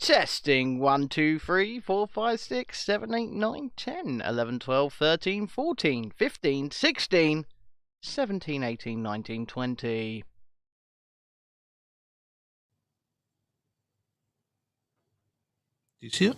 Testing 1, 2, 3, 4, 5, 6, 7, 8, 9, 10, 11, 12, 13, 14, 15, 16, 17, 18, 19, 20. Do you see it?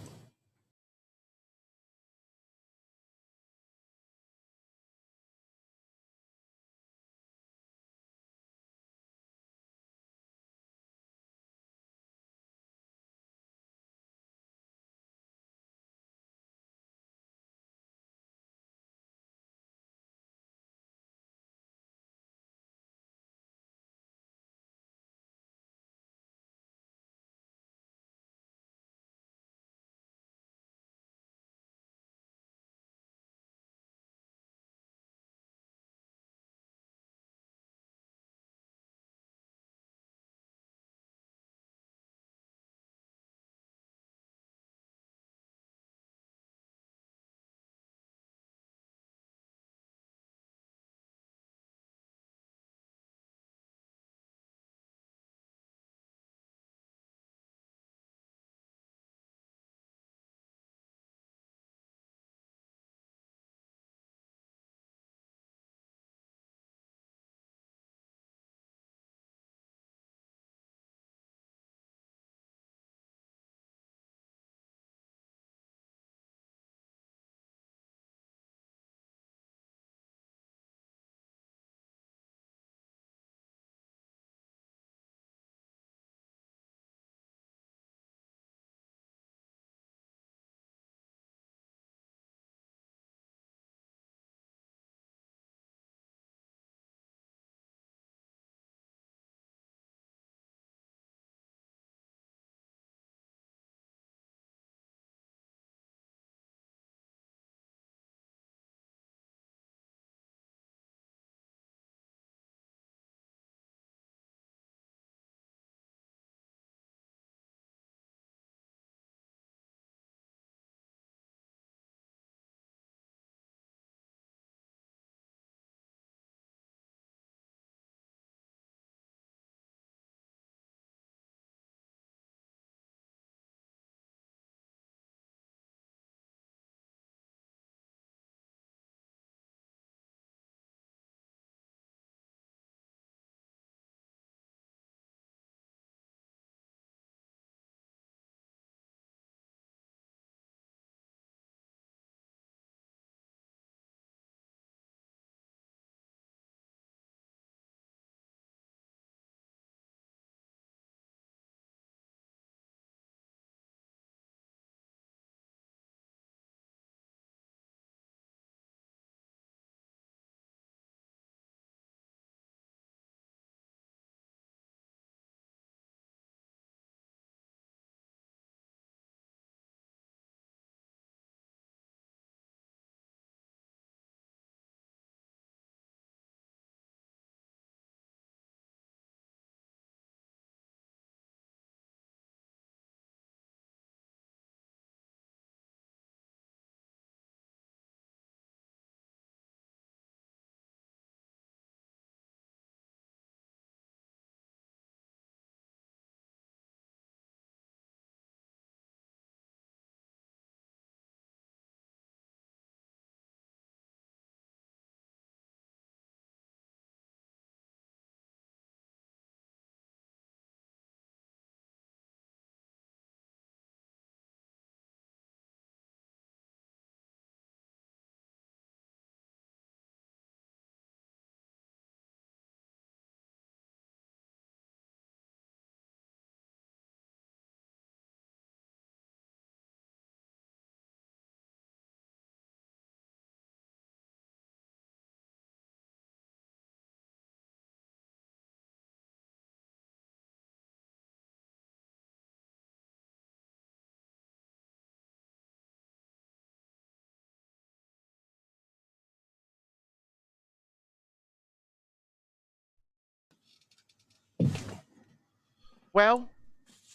Well,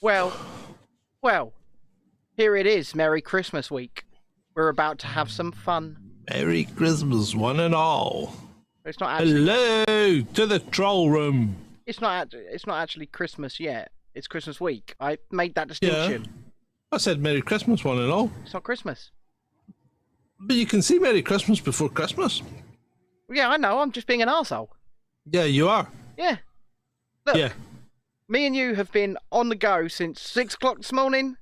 well, well. Here it is, Merry Christmas week. We're about to have some fun. Merry Christmas, one and all. It's not actually. Hello to the troll room. It's not actually Christmas yet. It's Christmas week. I made that distinction. I said Merry Christmas, one and all. It's not Christmas. But you can see Merry Christmas before Christmas. Yeah, I know. I'm just being an arsehole. Yeah, you are. Yeah. Look, Yeah. me and you have been on the go since 6 o'clock this morning.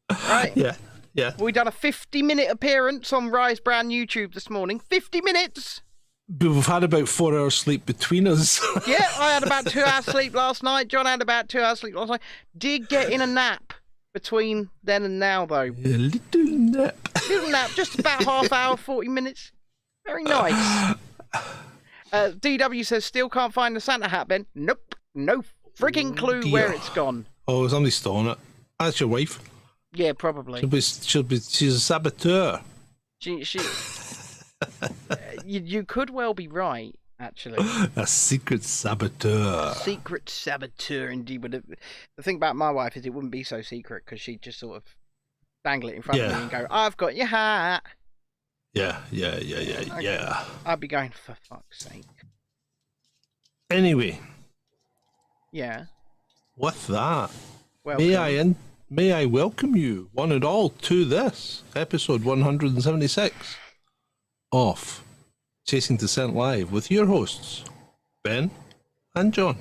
Right? Yeah. Yeah. We done a 50-minute appearance on Rise Brown YouTube this morning. 50 minutes! But we've had about 4 hours sleep between us. Yeah, I had about 2 hours sleep last night. John had about 2 hours sleep last night. Did get in a nap between then and now, though. A little nap. Little nap, just about half hour, 40 minutes. Very nice. DW says, still can't find the Santa hat, Ben. Nope. No frigging clue where it's gone. Oh, somebody's stolen it. That's your wife. Yeah, probably. She's a saboteur. You could well be right, actually. A secret saboteur. Secret saboteur, indeed. But the thing about my wife is it wouldn't be so secret because she'd just sort of dangle it in front of me and go, I've got your hat. Yeah. I'd be going, for fuck's sake. Anyway. Yeah. With that, Welcome. may I welcome you, one and all, to this episode 176 of Chasing Dissent Live with your hosts, Ben and John.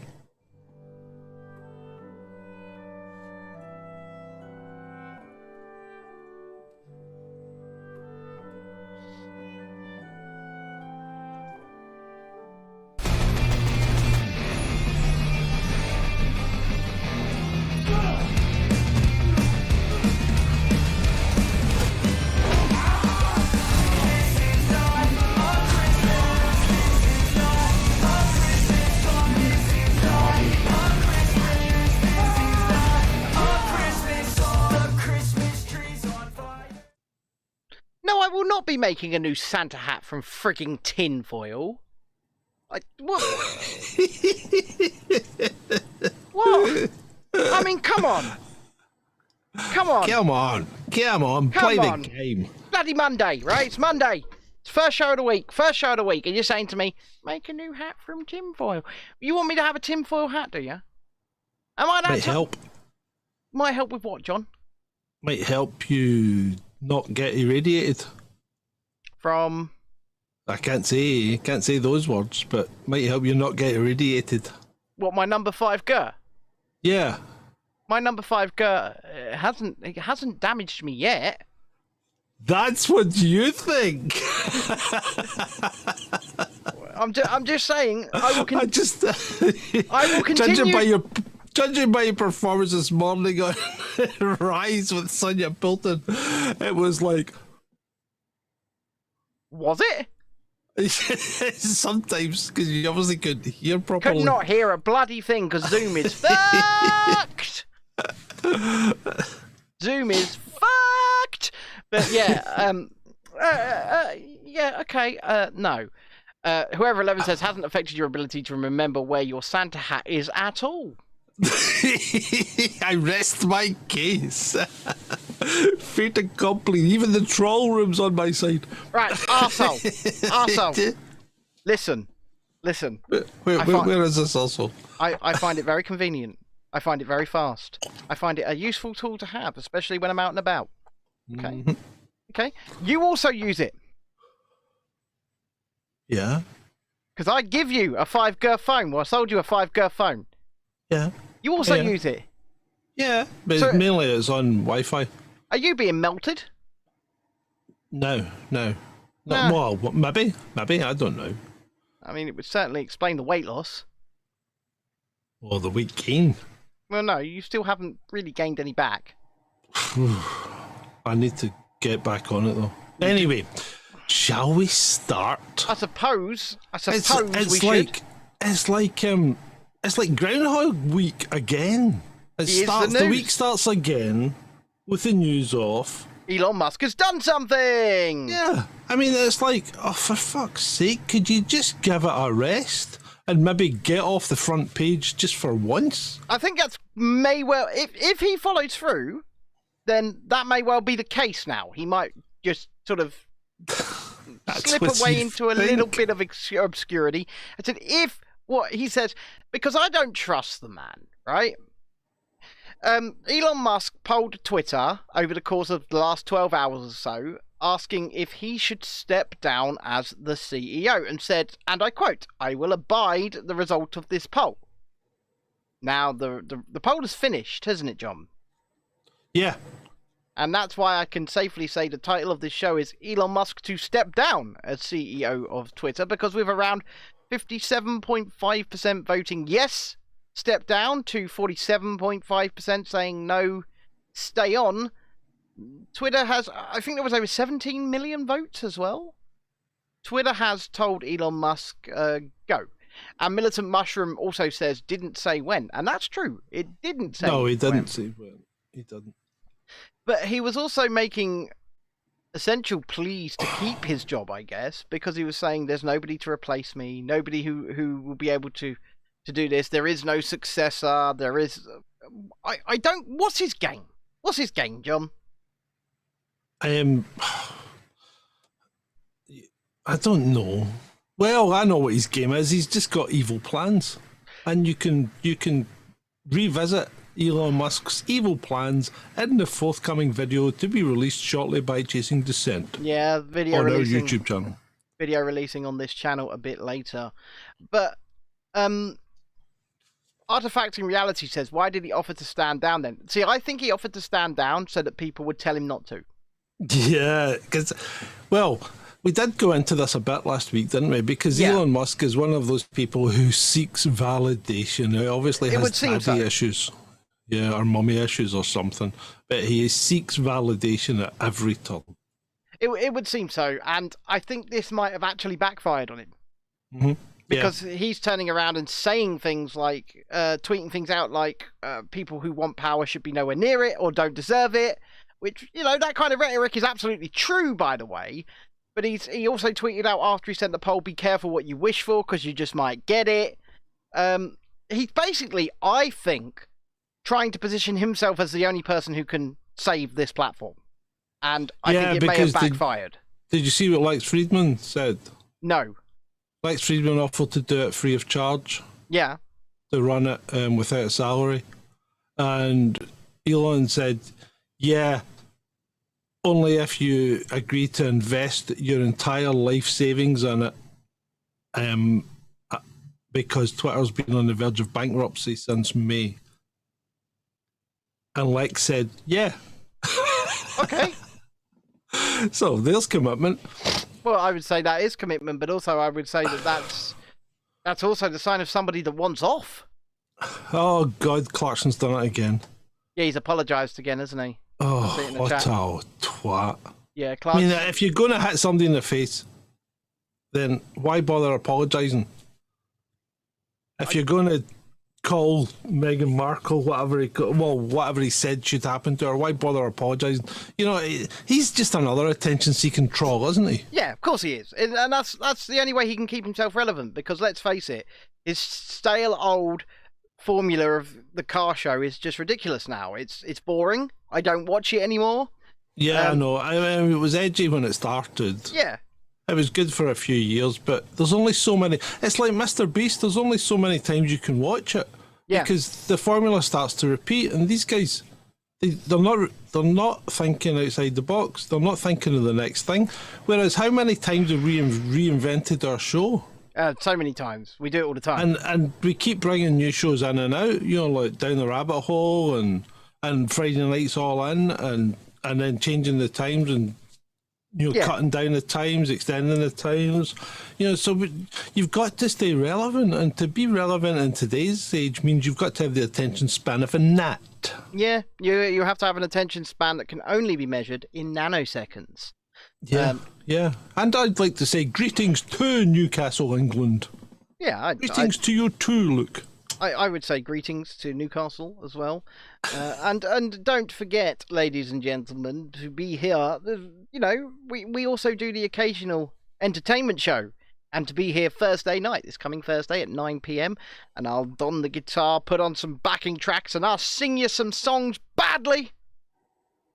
No, I will not be making a new Santa hat from frigging tin foil. What? What? I mean, come on. Come on. Come on. Play the game. Bloody Monday, right? It's Monday. It's first show of the week. And you're saying to me, make a new hat from tinfoil. You want me to have a tinfoil hat, do you? Might help. Might help with what, John? Might help you not get irradiated. From? I can't say those words, but might help you not get irradiated. What, my number 5 Gettr? Yeah. My number 5 Gettr hasn't damaged me yet. That's what you think. I'm just saying. I will continue. Judging by your performance this morning on Rise with Sonia Pilton, it was like. Was it? Sometimes, because you obviously couldn't hear properly. Could not hear a bloody thing because Zoom is fucked. Zoom is fucked. But yeah, okay, no. Whoever 11 says hasn't affected your ability to remember where your Santa hat is at all. I rest my case. Fait accompli. Even the troll room's on my side. Right, arsehole. Listen. Where is this also? I find it very convenient. I find it very fast. I find it a useful tool to have, especially when I'm out and about. Okay? Mm-hmm. Okay? You also use it. Yeah? Because I give you a 5 Gettr phone. Well, I sold you a 5 Gettr phone. Yeah. You also use it. Yeah, but So- mainly it's on Wi-Fi. Are you being melted? No. Nah. Well, maybe, I don't know. I mean, it would certainly explain the weight loss. Or the weight gain. Well, no, you still haven't really gained any back. I need to get back on it though. Anyway, shall we start? I suppose It's we should. It's like Groundhog Week again. The week starts again with the news off. Elon Musk has done something! Yeah, I mean, it's like, oh, for fuck's sake, could you just give it a rest and maybe get off the front page just for once? I think that's may well, if he follows through, then that may well be the case now. He might just sort of slip away into a little bit of obscurity. I said, if what he says, because I don't trust the man, right? Elon Musk polled Twitter over the course of the last 12 hours or so, asking if he should step down as the CEO, and said, and I quote, "I will abide the result of this poll." Now, the poll is finished, hasn't it, John? Yeah. And that's why I can safely say the title of this show is Elon Musk to step down as CEO of Twitter, because with around 57.5% voting yes, step down, to 47.5% saying no, stay on. Twitter has, I think there was over 17 million votes as well. Twitter has told Elon Musk, go. And Militant Mushroom also says, didn't say when. And that's true. It didn't say when. No, he didn't say when. He didn't. But he was also making essential pleas to keep his job, I guess, because he was saying there's nobody to replace me, nobody who will be able to do this. There is no successor. There is... I don't... What's his game? What's his game, John? I don't know. Well, I know what his game is. He's just got evil plans. And you can revisit Elon Musk's evil plans in the forthcoming video to be released shortly by Chasing Dissent. Yeah, video on releasing, our YouTube channel. Video releasing on this channel a bit later. But Artifacting Reality says, why did he offer to stand down then? See, I think he offered to stand down so that people would tell him not to. Yeah, because, well, we did go into this a bit last week, didn't we? Because Elon Musk is one of those people who seeks validation. He obviously has daddy issues. Yeah, or mummy issues or something. But he seeks validation at every turn. It would seem so. And I think this might have actually backfired on him. Mm-hmm. Because he's turning around and saying things like, tweeting things out like, people who want power should be nowhere near it or don't deserve it. Which, you know, that kind of rhetoric is absolutely true, by the way. But he also tweeted out after he sent the poll, be careful what you wish for, because you just might get it. He's basically, I think, trying to position himself as the only person who can save this platform. And I think it may have backfired. Did you see what Lex Friedman said? No. Lex Friedman offered to do it free of charge. Yeah. To run it without a salary. And Elon said, yeah, only if you agree to invest your entire life savings in it, because Twitter's been on the verge of bankruptcy since May. And Lex said, yeah. Okay. So there's commitment. Well, I would say that is commitment, but also I would say that that's also the sign of somebody that wants off. Oh, God, Clarkson's done it again. Yeah, he's apologised again, hasn't he? Oh, what a twat. Yeah, Clarkson. I mean, if you're going to hit somebody in the face, then why bother apologising? If you're going to call Meghan Markle whatever he said should happen to her, why bother apologising? You know, he's just another attention-seeking troll, isn't he? Yeah, of course he is. And that's the only way he can keep himself relevant, because let's face it, his stale old formula of the car show is just ridiculous now. It's boring. I don't watch it anymore. Yeah, I know. I mean, it was edgy when it started. Yeah. It was good for a few years, but there's only so many. It's like Mr. Beast. There's only so many times you can watch it, because the formula starts to repeat. And these guys, they're not thinking outside the box. They're not thinking of the next thing. Whereas, how many times have we reinvented our show? So many times. We do it all the time. And we keep bringing new shows in and out. You know, like Down the Rabbit Hole and Friday Nights All In, and then changing the times and, you know, cutting down the times, extending the times. You know, so you've got to stay relevant, and to be relevant in today's age means you've got to have the attention span of a gnat. Yeah, you have to have an attention span that can only be measured in nanoseconds. Yeah, yeah. And I'd like to say greetings to Newcastle, England. Yeah. Greetings to you too, Luke. I would say greetings to Newcastle as well. And don't forget, ladies and gentlemen, to be here. You know, we also do the occasional entertainment show. And to be here Thursday night, this coming Thursday at 9 p.m. And I'll don the guitar, put on some backing tracks, and I'll sing you some songs badly.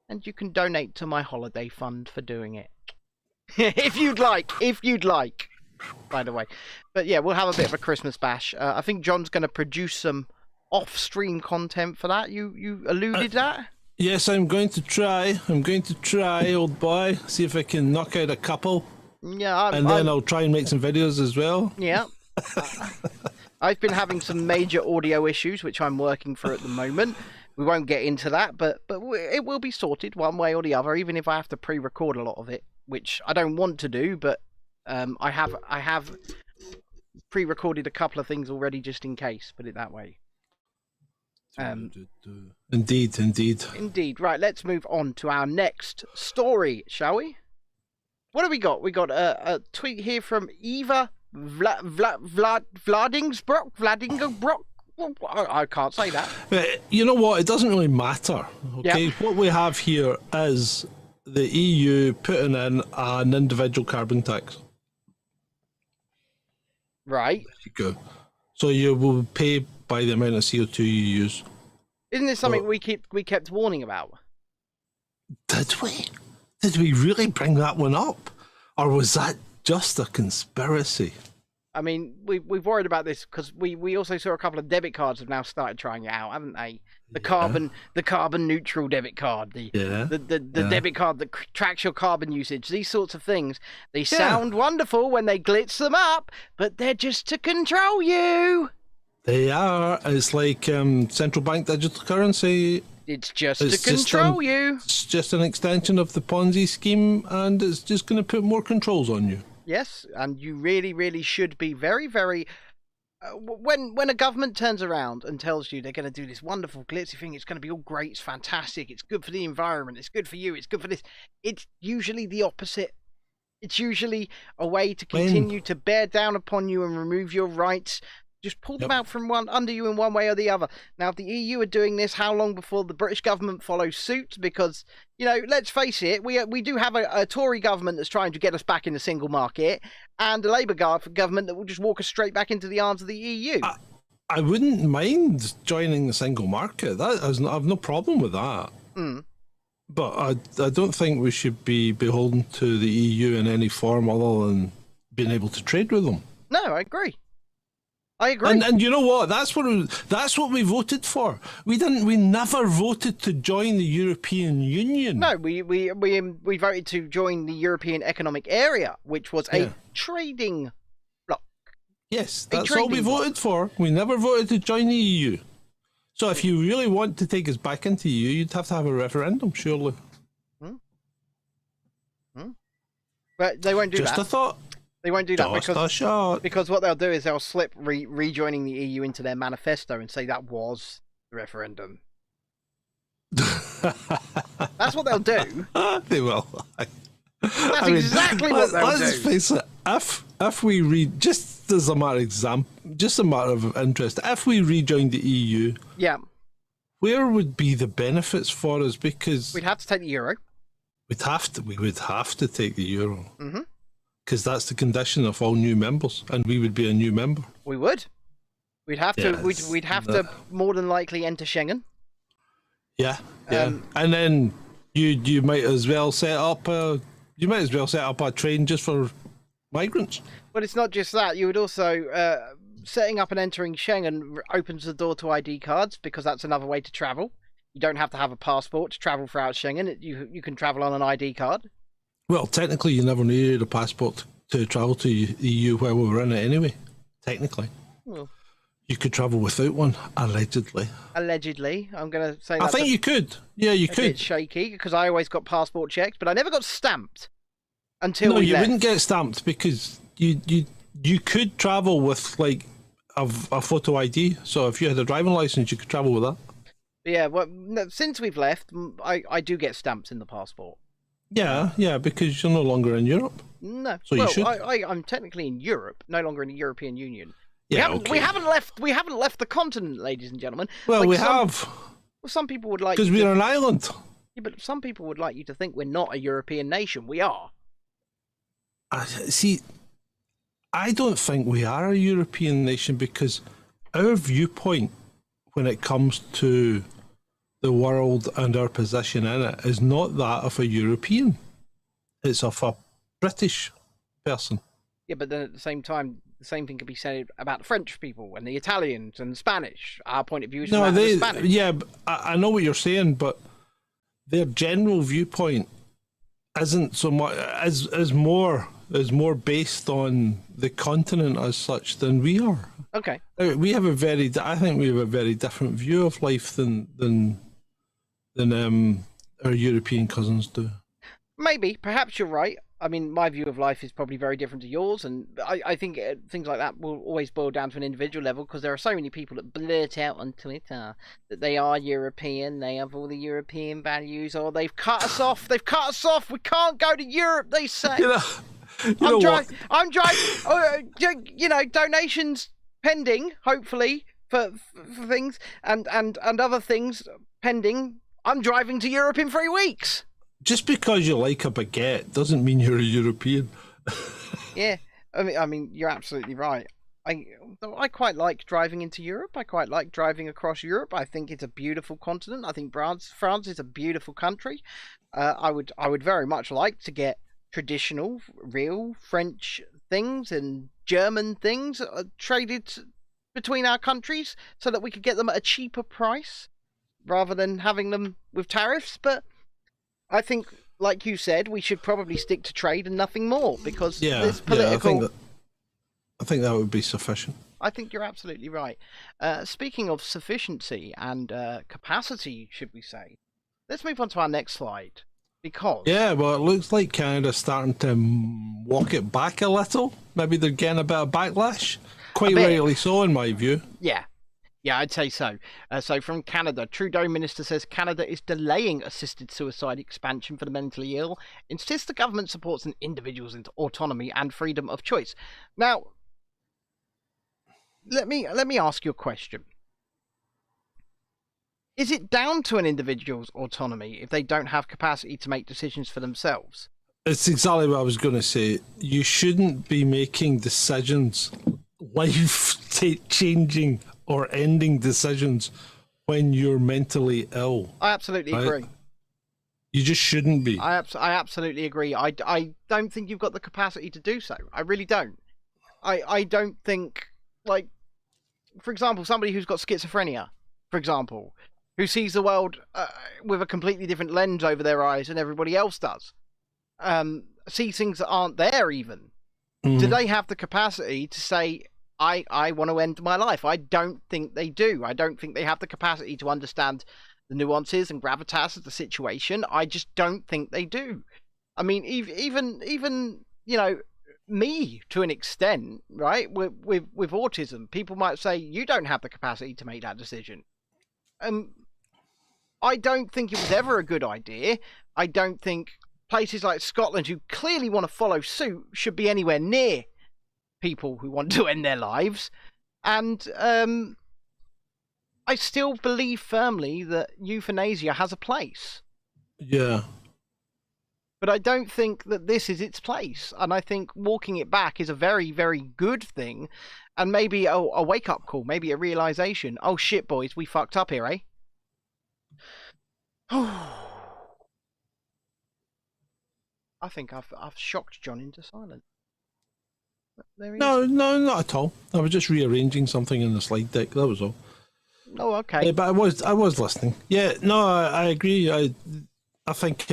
And you can donate to my holiday fund for doing it. if you'd like, by the way. But yeah, we'll have a bit of a Christmas bash. I think John's going to produce some off-stream content for that. You alluded that. Yes, I'm going to try. Old boy. See if I can knock out a couple. Yeah, then I'll try and make some videos as well. Yeah. I've been having some major audio issues, which I'm working through at the moment. We won't get into that, but it will be sorted one way or the other, even if I have to pre-record a lot of it, which I don't want to do, but I have pre-recorded a couple of things already just in case, put it that way. Indeed. Right, let's move on to our next story, shall we? What have we got? We got a tweet here from Eva Vladingsbrock. I can't say that. You know what? It doesn't really matter. Okay, yep. What we have here is the EU putting in an individual carbon tax. Right. There you go. So you will pay by the amount of CO2 you use. Isn't this something we kept warning about? Did we? Did we really bring that one up? Or was that just a conspiracy? I mean, we've worried about this because we also saw a couple of debit cards have now started trying it out, haven't they? The carbon neutral debit card, the debit card that tracks your carbon usage. These sorts of things. They sound wonderful when they glitz them up, but they're just to control you. They are. It's like central bank digital currency. It's just to control you. It's just an extension of the Ponzi scheme, and it's just going to put more controls on you. Yes, and you really, really should be very, very... when a government turns around and tells you they're going to do this wonderful glitzy thing, it's going to be all great, it's fantastic, it's good for the environment, it's good for you, it's good for this, it's usually the opposite. It's usually a way to continue to bear down upon you and remove your rights. Just pull them out from under you in one way or the other. Now, if the EU are doing this, how long before the British government follows suit? Because, you know, let's face it, we do have a Tory government that's trying to get us back in the single market, and a Labour government that will just walk us straight back into the arms of the EU. I wouldn't mind joining the single market. I've no problem with that. But I don't think we should be beholden to the EU in any form other than being able to trade with them. No, I agree. And you know what? That's what we voted for. We never voted to join the European Union. No, we voted to join the European Economic Area, which was a trading bloc. Yes, that's all we voted for. We never voted to join the EU. So if you really want to take us back into the EU, you'd have to have a referendum, surely. But they won't do that. Just a thought. They won't do that because what they'll do is they'll slip rejoining the EU into their manifesto and say that was the referendum. That's what they'll do. They will. That's exactly what they'll do. Let's face it. If we read, just as a matter of interest, if we rejoined the EU, where would be the benefits for us? Because we'd have to take the euro. We would have to take the euro. Because that's the condition of all new members, and we would be a new member. We would. We'd have to. We'd have to more than likely enter Schengen. Yeah. And then you might as well set up a train just for migrants. But it's not just that. You would also setting up and entering Schengen opens the door to ID cards, because that's another way to travel. You don't have to have a passport to travel throughout Schengen. You can travel on an ID card. Well, technically, you never needed a passport to travel to the EU while we were in it anyway. Technically. Well, you could travel without one, allegedly. Allegedly. I'm going to say I think you could. Yeah, you could. It's shaky, because I always got passport checks, but I never got stamped until we left. No, you wouldn't get stamped, because you could travel with, like, a photo ID. So if you had a driving license, you could travel with that. Yeah, well, since we've left, I do get stamps in the passport. Yeah, because you're no longer in Europe. No, so you should. I'm technically in Europe, no longer in the European Union. Yeah, we haven't left the continent, ladies and gentlemen. Well, we have. Well, some people would like because we're an island. Yeah, but some people would like you to think we're not a European nation. We are. See, I don't think we are a European nation, because our viewpoint when it comes to the world and our position in it is not that of a European. It's of a British person. Yeah, but then at the same time, the same thing could be said about the French people and the Italians and the Spanish. Our point of view is No, the Spanish. yeah, I know what you're saying, but their general viewpoint isn't so much is more based on the continent as such than we are. Okay. I think we have a very different view of life than our European cousins do. Maybe, perhaps you're right. I mean, my view of life is probably very different to yours, and I think things like that will always boil down to an individual level, because there are so many people that blurt out on Twitter that they are European, they have all the European values, or they've cut us off, we can't go to Europe, they say. I'm driving, donations pending, hopefully, for things, and other things pending. I'm driving to Europe in 3 weeks. Just because you like a baguette doesn't mean you're a European. Yeah, I mean, you're absolutely right. I quite like driving into Europe. I quite like driving across Europe. I think it's a beautiful continent. I think France is a beautiful country. I would very much like to get traditional, real French things and German things traded between our countries so that we could get them at a cheaper price rather than having them with tariffs. But I think, like you said, we should probably stick to trade and nothing more, because this political... Yeah, I think that would be sufficient. I think you're absolutely right. Speaking of sufficiency and capacity, should we say, let's move on to our next slide. Because... Yeah, well, it looks like Canada's starting to walk it back a little. Maybe they're getting a bit of backlash. Quite rightly so, in my view. Yeah, I'd say so. So from Canada, Trudeau minister says Canada is delaying assisted suicide expansion for the mentally ill, insists the government supports an individual's autonomy and freedom of choice. Now, let me ask you a question. Is it down to an individual's autonomy if they don't have capacity to make decisions for themselves? It's exactly what I was going to say. You shouldn't be making decisions, life-changing or ending decisions when you're mentally ill. I absolutely agree. You just shouldn't be. I absolutely agree. I don't think you've got the capacity to do so. I really don't. I don't think, like, for example, somebody who's got schizophrenia, for example, who sees the world with a completely different lens over their eyes than everybody else does, sees things that aren't there even. Do they have the capacity to say, I want to end my life? I don't think they do. I don't think they have the capacity to understand the nuances and gravitas of the situation. I just don't think they do. I mean, even me to an extent, right? With autism, people might say you don't have the capacity to make that decision. I don't think it was ever a good idea. I don't think places like Scotland, who clearly want to follow suit, should be anywhere near people who want to end their lives. And I still believe firmly that euthanasia has a place. Yeah. But I don't think that this is its place. And I think walking it back is a very, very good thing. And maybe a wake-up call, maybe a realisation. Oh shit, boys, we fucked up here, eh? I think I've shocked John into silence. No, not at all. I was just rearranging something in the slide deck. That was all. Oh, okay. Yeah, but I was listening. Yeah, no, I agree. I think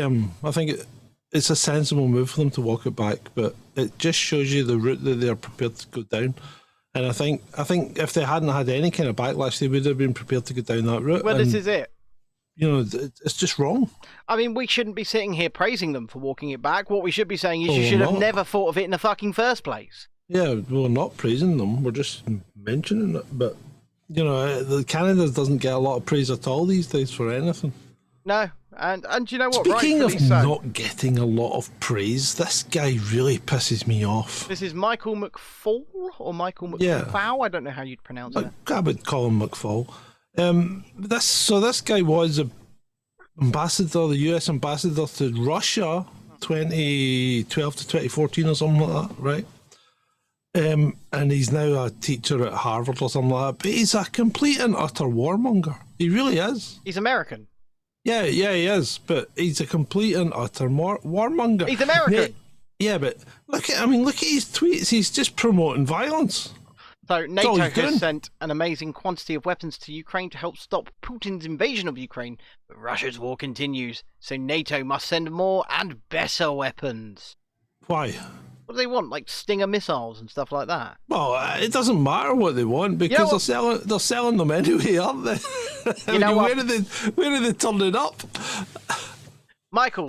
it's a sensible move for them to walk it back, but it just shows you the route that they're prepared to go down. And I think if they hadn't had any kind of backlash, they would have been prepared to go down that route. Well, this is it. It's just wrong. I mean, we shouldn't be sitting here praising them for walking it back. What we should be saying is you should have never thought of it in the fucking first place. Yeah, we're not praising them. We're just mentioning it. But, Canada doesn't get a lot of praise at all these days for anything. No, and you know what? Speaking of not getting a lot of praise, this guy really pisses me off. This is Michael McFaul or Michael McFaul? Yeah. I don't know how you'd pronounce it. I would call him McFaul. This guy was the US ambassador to Russia, 2012 to 2014 or something like that, right? And he's now a teacher at Harvard or something like that. But he's a complete and utter warmonger. He really is. He's American. Yeah, he is. But he's a complete and utter warmonger. He's American. Yeah, but look at his tweets. He's just promoting violence. So NATO has sent an amazing quantity of weapons to Ukraine to help stop Putin's invasion of Ukraine, but Russia's war continues, so NATO must send more and better weapons. Why? What do they want? Like Stinger missiles and stuff like that? Well, it doesn't matter what they want because they're selling them anyway, aren't they? You know what? Where are they turning up? Michael,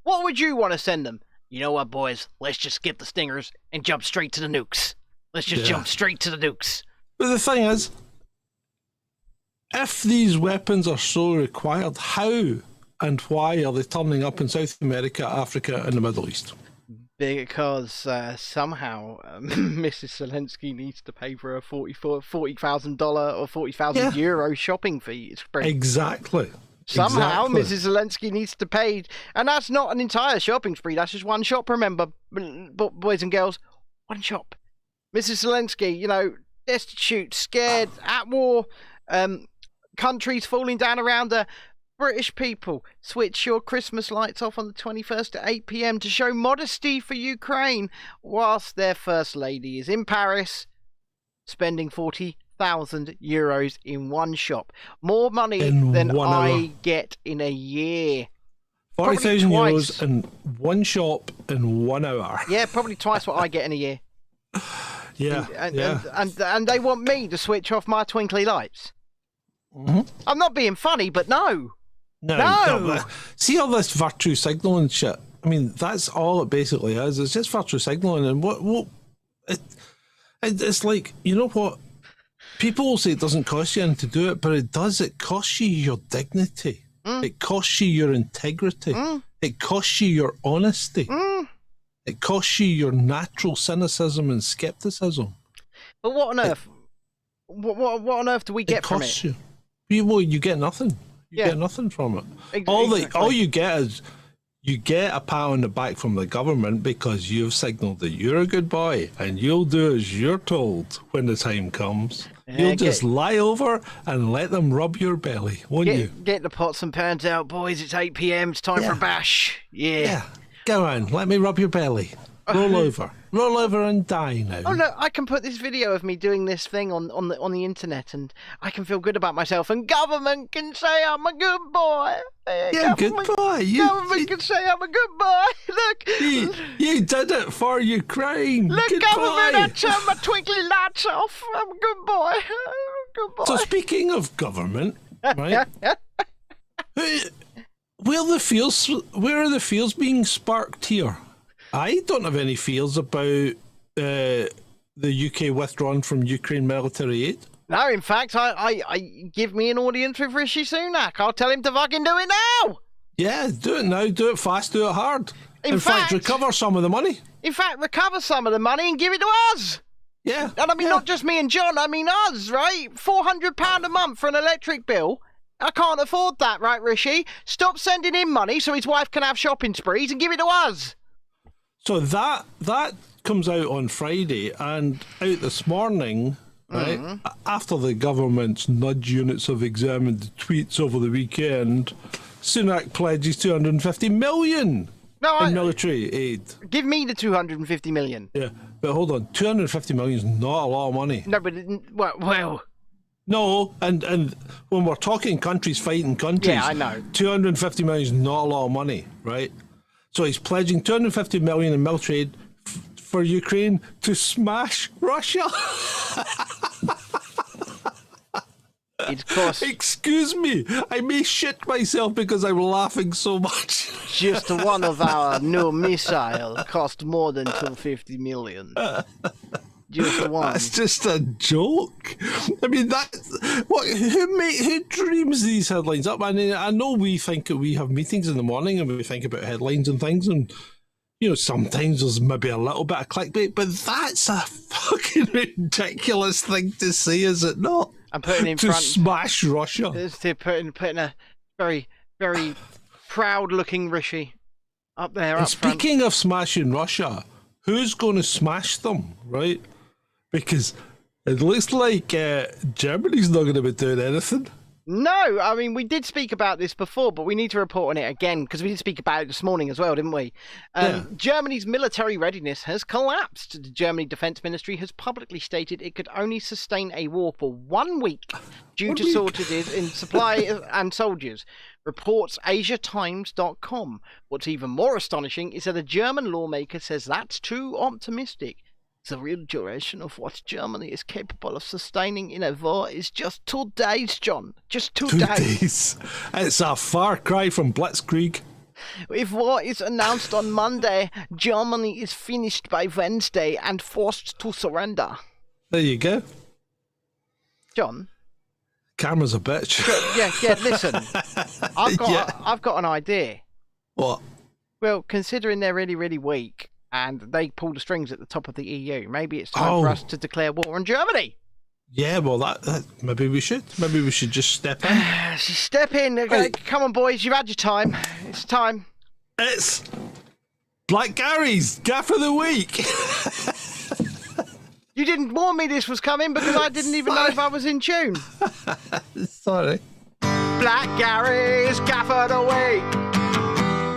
what would you want to send them? You know what, boys? Let's just skip the Stingers and jump straight to the nukes. Let's just jump straight to the nukes. But the thing is, if these weapons are so required, how and why are they turning up in South America, Africa, and the Middle East? Because somehow Mrs. Zelensky needs to pay for a $40,000 or 40,000 euro shopping fee. Exactly. Somehow Mrs. Zelensky needs to pay, and that's not an entire shopping spree. That's just one shop. Remember, boys and girls, one shop. Mrs. Zelensky, destitute, scared, at war, countries falling down around her. British people, switch your Christmas lights off on the 21st at 8 p.m. to show modesty for Ukraine, whilst their First Lady is in Paris, spending 40,000 euros in one shop. More money than I get in a year. 40,000 euros in one shop in 1 hour. Yeah, probably twice what I get in a year. Yeah, and they want me to switch off my twinkly lights. Mm-hmm. I'm not being funny, but no. See all this virtue signalling shit? I mean, that's all it basically is. It's just virtue signalling, and it's like, you know what? People will say it doesn't cost you anything to do it, but it does. It costs you your dignity. It costs you your integrity. It costs you your honesty. It costs you your natural cynicism and skepticism. But what on earth? What on earth do we get from it? You get nothing. You get nothing from it. Exactly. All you get is you get a pat on the back from the government because you've signalled that you're a good boy and you'll do as you're told when the time comes. You'll just lie over and let them rub your belly, won't you? Get the pots and pans out, boys. It's 8 p.m. It's time for a bash. Yeah. Go on, let me rub your belly. Roll over and die now. Oh look, I can put this video of me doing this thing on the internet, and I can feel good about myself. And government can say I'm a good boy. Good boy. Government can say I'm a good boy. Look, you did it for Ukraine. Look, good government, boy. I turned my twinkly lights off. I'm a good boy. Good boy. So speaking of government, right? Where are the feels being sparked here? I don't have any feels about the UK withdrawing from Ukraine military aid. No, in fact, I give me an audience with Rishi Sunak. I'll tell him to fucking do it now. Yeah, do it now. Do it fast. Do it hard. In fact, recover some of the money. In fact, recover some of the money and give it to us. Yeah. And I mean, not just me and John. I mean us, right? £400 a month for an electric bill. I can't afford that, right, Rishi? Stop sending him money so his wife can have shopping sprees and give it to us. So that comes out on Friday, and out this morning, right, after the government's nudge units have examined the tweets over the weekend, Sunak pledges 250 million in military aid. Give me the 250 million. Yeah, but hold on, 250 million is not a lot of money. No, but well. No, and when we're talking countries fighting countries, yeah, I know. 250 million is not a lot of money, right? So he's pledging 250 million in military aid for Ukraine to smash Russia. It's cost. Excuse me, I may shit myself because I'm laughing so much. Just one of our new missiles cost more than 250 million. Just one. That's just a joke. I mean, who dreams these headlines up? I mean, I know we have meetings in the morning and we think about headlines and things, and sometimes there's maybe a little bit of clickbait, but that's a fucking ridiculous thing to say, is it not? I'm putting in to smash Russia. To putting a very, very proud-looking Rishi up there. And speaking of smashing Russia, who's going to smash them, right? Because it looks like Germany's not going to be doing anything. No, I mean, we did speak about this before, but we need to report on it again because we did speak about it this morning as well, didn't we? Yeah. Germany's military readiness has collapsed. The Germany Defense Ministry has publicly stated it could only sustain a war for 1 week due to shortages in supply and soldiers, reports AsiaTimes.com. What's even more astonishing is that a German lawmaker says that's too optimistic. The real duration of what Germany is capable of sustaining in a war is just 2 days, John. Just 2 days. It's a far cry from Blitzkrieg. If war is announced on Monday, Germany is finished by Wednesday and forced to surrender. There you go. John? Karma's a bitch. Yeah, listen. I've got an idea. What? Well, considering they're really, really weak, and they pull the strings at the top of the EU. Maybe it's time for us to declare war on Germany. Yeah, well, that maybe we should. Maybe we should just step in. Step in. Hey. Come on, boys. You've had your time. It's time. It's Black Gary's Gaff of the Week. You didn't warn me this was coming because I didn't even know if I was in tune. Sorry. Black Gary's Gaff of the Week.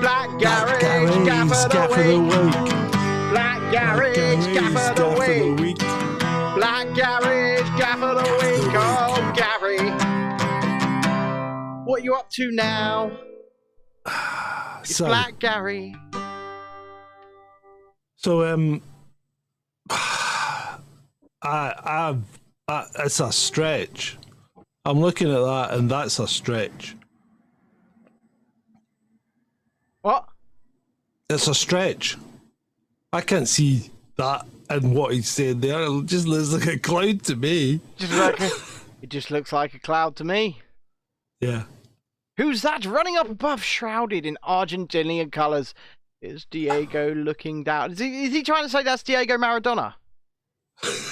Black Gary's Gaff of the Week. Black Gary's Gaff of the Week. Black Gary's Gaff of the Week. Oh, Gary. What are you up to now? It's Black Gary. So, it's a stretch. I'm looking at that, and that's a stretch. What? It's a stretch. I can't see that and what he's saying there. It just looks like a cloud to me. It just looks like a cloud to me. Yeah. Who's that running up above, shrouded in Argentinian colours? Is Diego looking down? Is he trying to say that's Diego Maradona?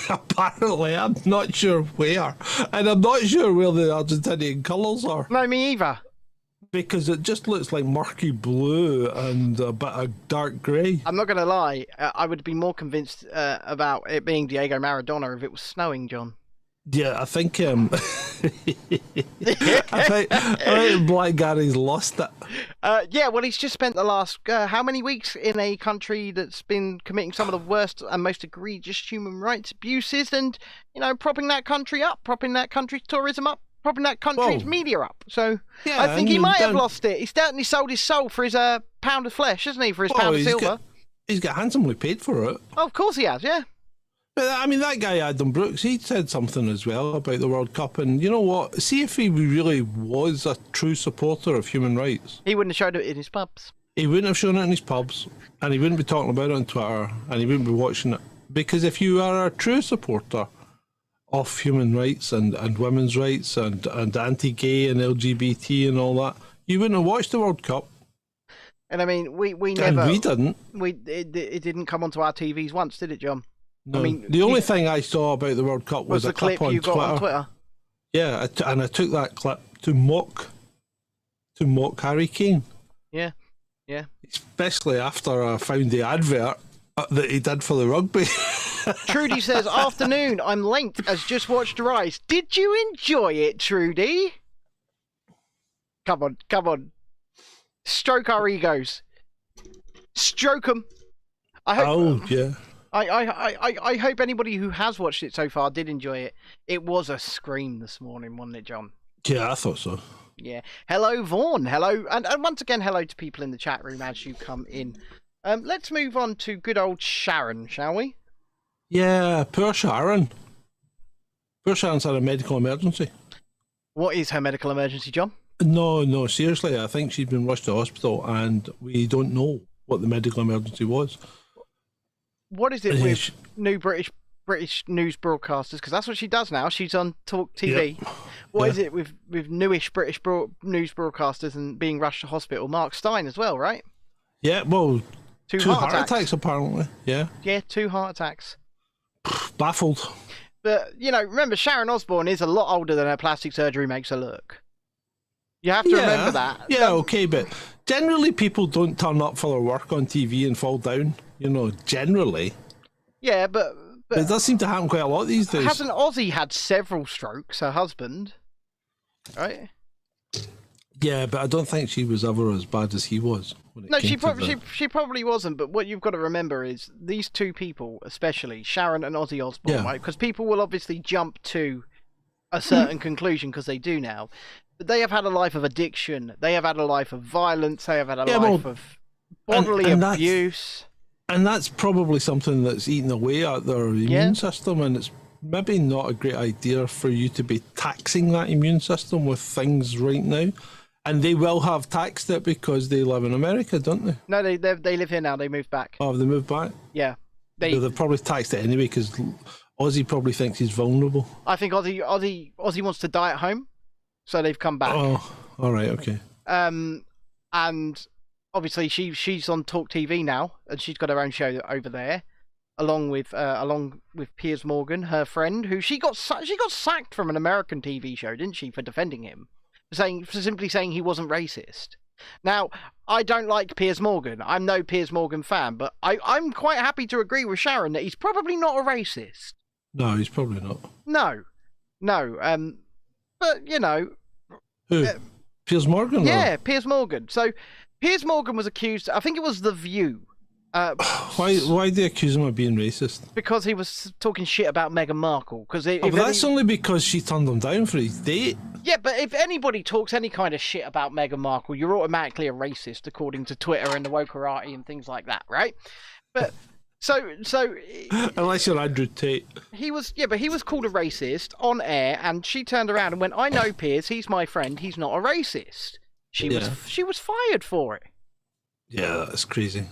Apparently, I'm not sure where. And I'm not sure where the Argentinian colours are. No, me either. Because it just looks like murky blue and a bit of dark grey. I'm not going to lie. I would be more convinced about it being Diego Maradona if it was snowing, John. Yeah, I think I think Black Gary's lost it. Yeah, well, he's just spent the last how many weeks in a country that's been committing some of the worst and most egregious human rights abuses, and propping that country up, propping that country's tourism up, propping that country's media up. So yeah, I think he might have lost it. He certainly sold his soul for his pound of flesh, hasn't he? For his pound of silver. He's got handsomely paid for it. Oh, of course he has, yeah. But I mean, that guy Adam Brooks, he said something as well about the World Cup, and you know what? See if he really was a true supporter of human rights. He wouldn't have showed it in his pubs. He wouldn't have shown it in his pubs, and he wouldn't be talking about it on Twitter, and he wouldn't be watching it. Because if you are a true supporter of human rights and women's rights and anti-gay and LGBT and all that, you wouldn't have watched the World Cup. And I mean, we never... And we didn't. It didn't come onto our TVs once, did it, John? No. I mean, the only thing I saw about the World Cup was a clip on you got on Twitter. Yeah, and I took that clip to mock Harry Kane. Yeah. Especially after I found the advert that he did for the rugby. Trudy says, afternoon, I'm late as just watched Rise. Did you enjoy it, Trudy? Come on. Stroke our egos. Stroke them. Yeah. I hope anybody who has watched it so far did enjoy it. It was a scream this morning, wasn't it, John? Yeah, I thought so. Yeah. Hello, Vaughan. Hello. And once again, hello to people in the chat room as you come in. Let's move on to good old Sharon, shall we? Yeah, poor Sharon. Poor Sharon's had a medical emergency. What is her medical emergency, John? No, seriously. I think she's been rushed to hospital and we don't know what the medical emergency was. What is it with new British news broadcasters? Because that's what she does now. She's on Talk TV. Yep. What is it with newish British news broadcasters and being rushed to hospital? Mark Stein as well, right? Yeah, well, two heart attacks apparently. Yeah, 2 heart attacks. Baffled. But, remember, Sharon Osbourne is a lot older than her plastic surgery makes her look. You have to remember that. Yeah, okay, but generally people don't turn up for their work on TV and fall down, generally. Yeah, but it does seem to happen quite a lot these days. Hasn't Ozzy had several strokes, her husband? right? Yeah, but I don't think she was ever as bad as he was. No, she probably wasn't. But what you've got to remember is these two people, especially Sharon and Ozzy Osbourne, right? Because people will obviously jump to a certain conclusion because they do now. But they have had a life of addiction. They have had a life of violence. They have had a life of bodily abuse. And that's probably something that's eaten away at their immune system, and it's maybe not a great idea for you to be taxing that immune system with things right now. And they will have taxed it because they live in America, don't they? No, they live here now. They moved back. Oh, have they moved back? Yeah. They've probably taxed it anyway because Ozzy probably thinks he's vulnerable. I think Ozzy wants to die at home, so they've come back. Oh, all right, okay. And obviously she's on Talk TV now, and she's got her own show over there, along with Piers Morgan, her friend, who she got sacked from an American TV show, didn't she, for defending him, simply saying he wasn't racist. Now, I don't like Piers Morgan. I'm no Piers Morgan fan, but I'm quite happy to agree with Sharon that he's probably not a racist. No, he's probably not. No. But you know, who? Piers Morgan? Yeah, Piers Morgan. So Piers Morgan was accused. I think it was The View. Why did they accuse him of being racist? Because he was talking shit about Meghan Markle. But that's only because she turned him down for his date. Yeah, but if anybody talks any kind of shit about Meghan Markle, you're automatically a racist, according to Twitter and the wokerati and things like that, right? But so unless you're Andrew Tate, he was called a racist on air, and she turned around and went, "I know Piers, he's my friend, he's not a racist." She was fired for it. Yeah, that's crazy.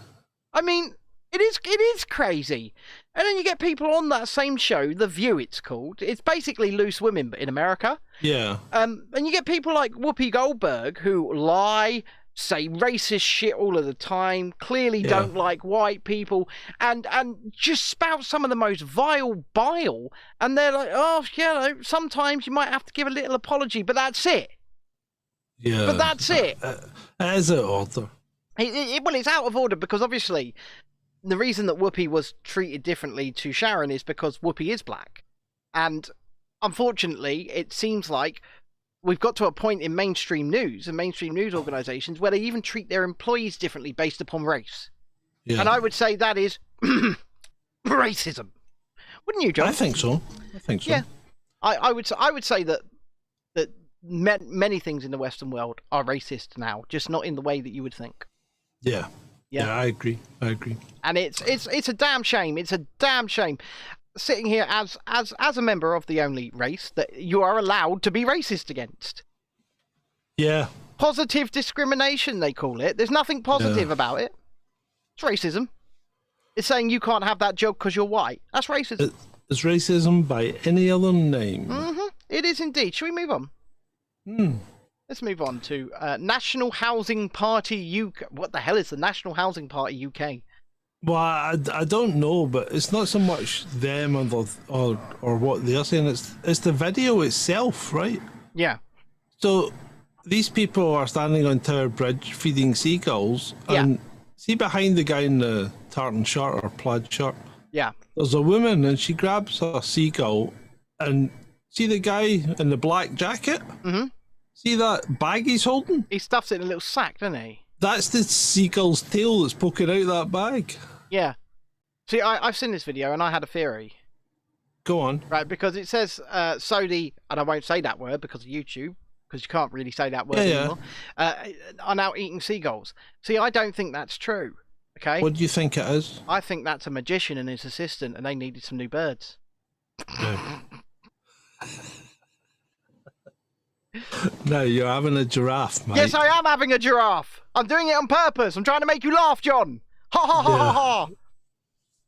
I mean, it is crazy. And then you get people on that same show, The View it's called. It's basically Loose Women, but in America. Yeah. And you get people like Whoopi Goldberg who lie, say racist shit all of the time, clearly don't like white people, and just spout some of the most vile bile. And they're like, oh, sometimes you might have to give a little apology, but that's it. Yeah. But that's it. As an author. Well, it's out of order because obviously the reason that Whoopi was treated differently to Sharon is because Whoopi is black. And unfortunately, it seems like we've got to a point in mainstream news and mainstream news organisations where they even treat their employees differently based upon race. Yeah. And I would say that is racism. Wouldn't you, John? I think so. Yeah. I would say that many things in the Western world are racist now, just not in the way that you would think. Yeah, I agree. And it's a damn shame. It's a damn shame. Sitting here as a member of the only race that you are allowed to be racist against. Yeah. Positive discrimination, they call it. There's nothing positive about it. It's racism. It's saying you can't have that job because you're white. That's racism. It's racism by any other name. Mm-hmm. It is indeed. Shall we move on? Let's move on to National Housing Party UK. What the hell is the National Housing Party UK? Well, I don't know, but it's not so much them or what they're saying. It's the video itself, right? Yeah. So these people are standing on Tower Bridge feeding seagulls, and see behind the guy in the tartan shirt or plaid shirt. Yeah. There's a woman, and she grabs a seagull, and see the guy in the black jacket. Mm-hmm. See that bag he's holding? He stuffs it in a little sack, doesn't he? That's the seagull's tail that's poking out that bag. Yeah. See, I've seen this video and I had a theory. Go on. Right, because it says, and I won't say that word because of YouTube, because you can't really say that word anymore, are now eating seagulls. See, I don't think that's true, okay? What do you think it is? I think that's a magician and his assistant and they needed some new birds. Yeah. No, you're having a giraffe, mate. Yes, I am having a giraffe. I'm doing it on purpose. I'm trying to make you laugh, John. Ha ha ha ha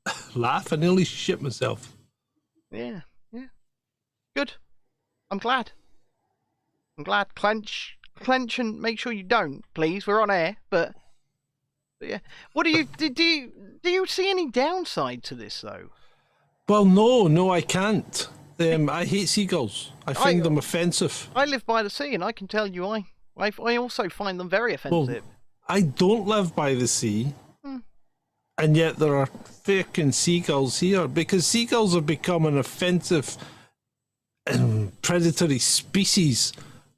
ha. Laugh? I nearly shit myself. Yeah. Good. I'm glad. Clench and make sure you don't, please. We're on air, but yeah. What do you see any downside to this though? Well, no, I can't. I hate seagulls. I find them offensive. I live by the sea, and I can tell you, I also find them very offensive. Well, I don't live by the sea, and yet there are freaking seagulls here because seagulls have become an offensive and predatory species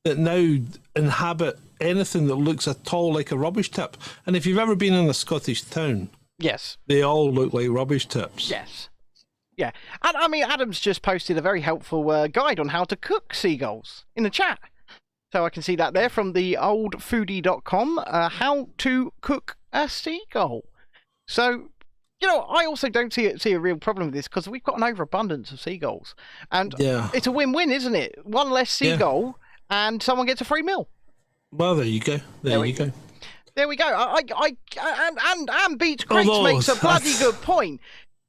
that now inhabit anything that looks at all like a rubbish tip. And if you've ever been in a Scottish town, yes, they all look like rubbish tips. yes. Yeah, and I mean, Adam's just posted a very helpful guide on how to cook seagulls in the chat. So I can see that there from the oldfoodie.com, how to cook a seagull. So, you know, I also don't see a real problem with this because we've got an overabundance of seagulls. And it's a win-win, isn't it? One less seagull and someone gets a free meal. Well, there you go. There you go. There we go. And Beats Crates makes a bloody good point.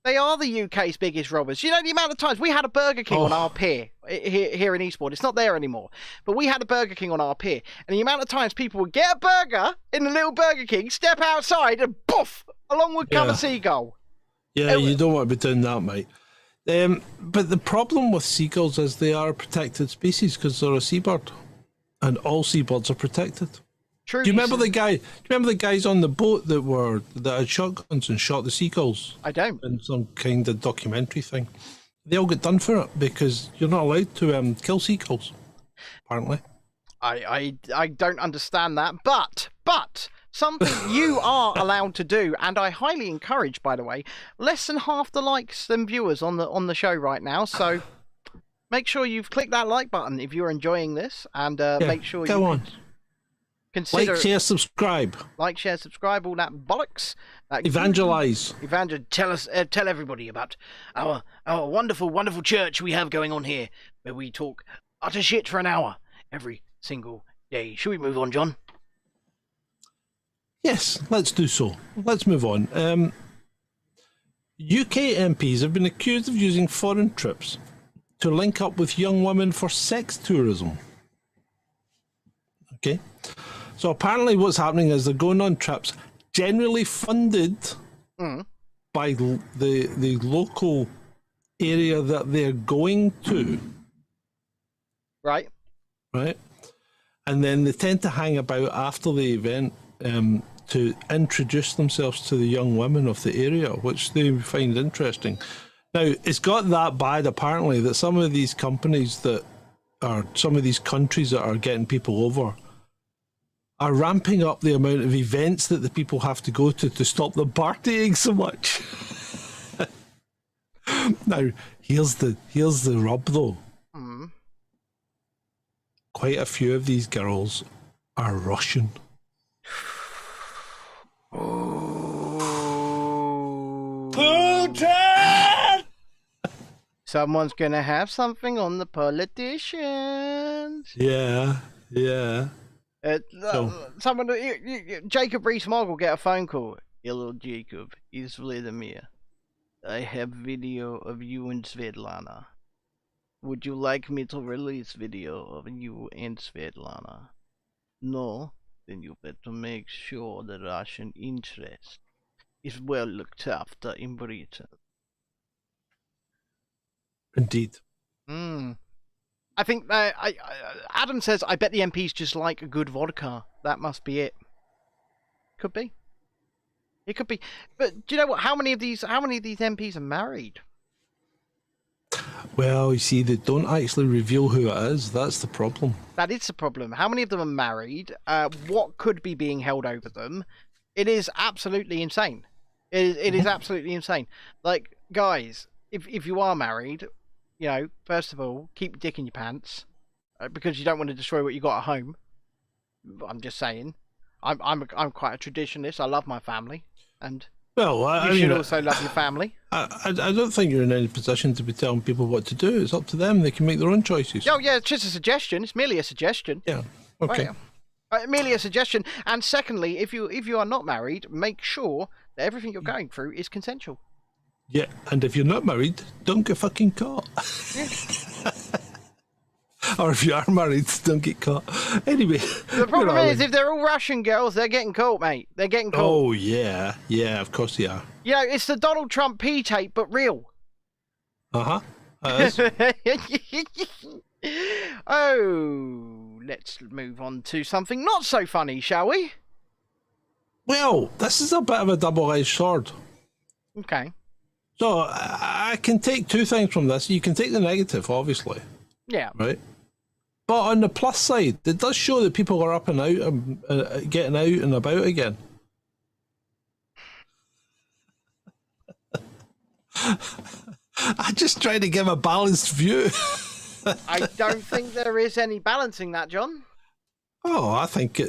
They are the UK's biggest robbers. You know, the amount of times we had a Burger King on our pier here in Eastbourne. It's not there anymore. But we had a Burger King on our pier. And the amount of times people would get a burger in the little Burger King, step outside, and poof, along would come a seagull. Yeah, you don't want to be doing that, mate. But the problem with seagulls is they are a protected species because they're a seabird. And all seabirds are protected. True. Do you remember the guy? Do you remember the guys on the boat that had shotguns and shot the seagulls? I don't. In some kind of documentary thing, they all get done for it because you're not allowed to kill seagulls. Apparently, I don't understand that, but something you are allowed to do, and I highly encourage. By the way, less than half the likes and viewers on the show right now, so make sure you've clicked that like button if you're enjoying this, and make sure go on. Consider, like, share, subscribe. Like, share, subscribe, all that bollocks. Evangelize. Tell everybody about our wonderful, wonderful church we have going on here, where we talk utter shit for an hour every single day. Should we move on, John? Yes, let's do so. Let's move on. UK MPs have been accused of using foreign trips to link up with young women for sex tourism. Okay. So apparently what's happening is they're going on trips generally funded by the local area that they're going to. Right. Right. And then they tend to hang about after the event to introduce themselves to the young women of the area, which they find interesting. Now, it's got that bad, apparently, that some of these companies some of these countries that are getting people over are ramping up the amount of events that the people have to go to stop them partying so much. Now, here's the rub, though. Quite a few of these girls are Russian. Putin! Someone's gonna have something on the politicians. Yeah. Jacob Rees-Mogg will get a phone call. Hello, Jacob. It's Vladimir. I have video of you and Svetlana. Would you like me to release video of you and Svetlana? No? Then you better make sure the Russian interest is well looked after in Britain. Indeed. I think Adam says, I bet the MPs just like a good vodka. That must be it. Could be. It could be. But do you know what? How many of these MPs are married? Well, you see, they don't actually reveal who it is. That's the problem. That is the problem. How many of them are married? What could be being held over them? It is absolutely insane. It is absolutely insane. Like, guys, if you are married, you know, first of all, keep your dick in your pants because you don't want to destroy what you got at home. I'm just saying. I'm quite a traditionalist. I love my family, and you should also love your family. I don't think you're in any position to be telling people what to do. It's up to them. They can make their own choices. Oh yeah, it's just a suggestion. It's merely a suggestion. Yeah. Okay. Merely a suggestion. And secondly, if you are not married, make sure that everything you're going through is consensual. Yeah, and if you're not married, don't get fucking caught. Yeah. Or if you are married, don't get caught. Anyway. The problem is, if they're all Russian girls, they're getting caught, mate. They're getting caught. Oh, yeah. Yeah, of course they are. You know, it's the Donald Trump P-tape, but real. Uh-huh. Oh, let's move on to something not so funny, shall we? Well, this is a bit of a double-edged sword. Okay. So, I can take two things from this. You can take the negative, obviously. Yeah. Right? But on the plus side, it does show that people are up and out, getting out and about again. I just try to give a balanced view. I don't think there is any balancing that, John. Oh, I think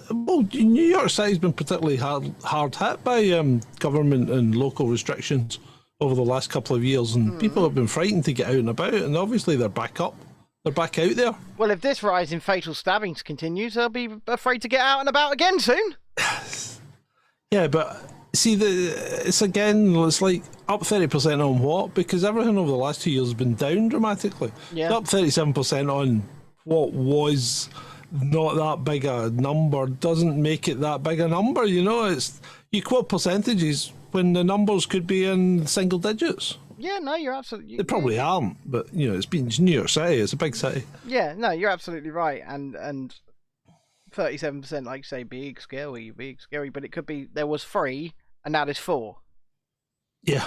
well, New York City's been particularly hard hit by government and local restrictions over the last couple of years, and people have been frightened to get out and about, and obviously they're back up. They're back out there. Well, if this rise in fatal stabbings continues, they'll be afraid to get out and about again soon. Yeah, but see, it's like up 30% on what? Because everything over the last 2 years has been down dramatically. Yeah. It's up 37% on what was not that big a number doesn't make it that big a number. You know, you quote percentages when the numbers could be in single digits. Yeah, no, you're absolutely... They probably aren't, but, you know, it's New York City. It's a big city. Yeah, no, you're absolutely right. And 37%, like you say, big, scary. But it could be there was 3, and now there's 4. Yeah.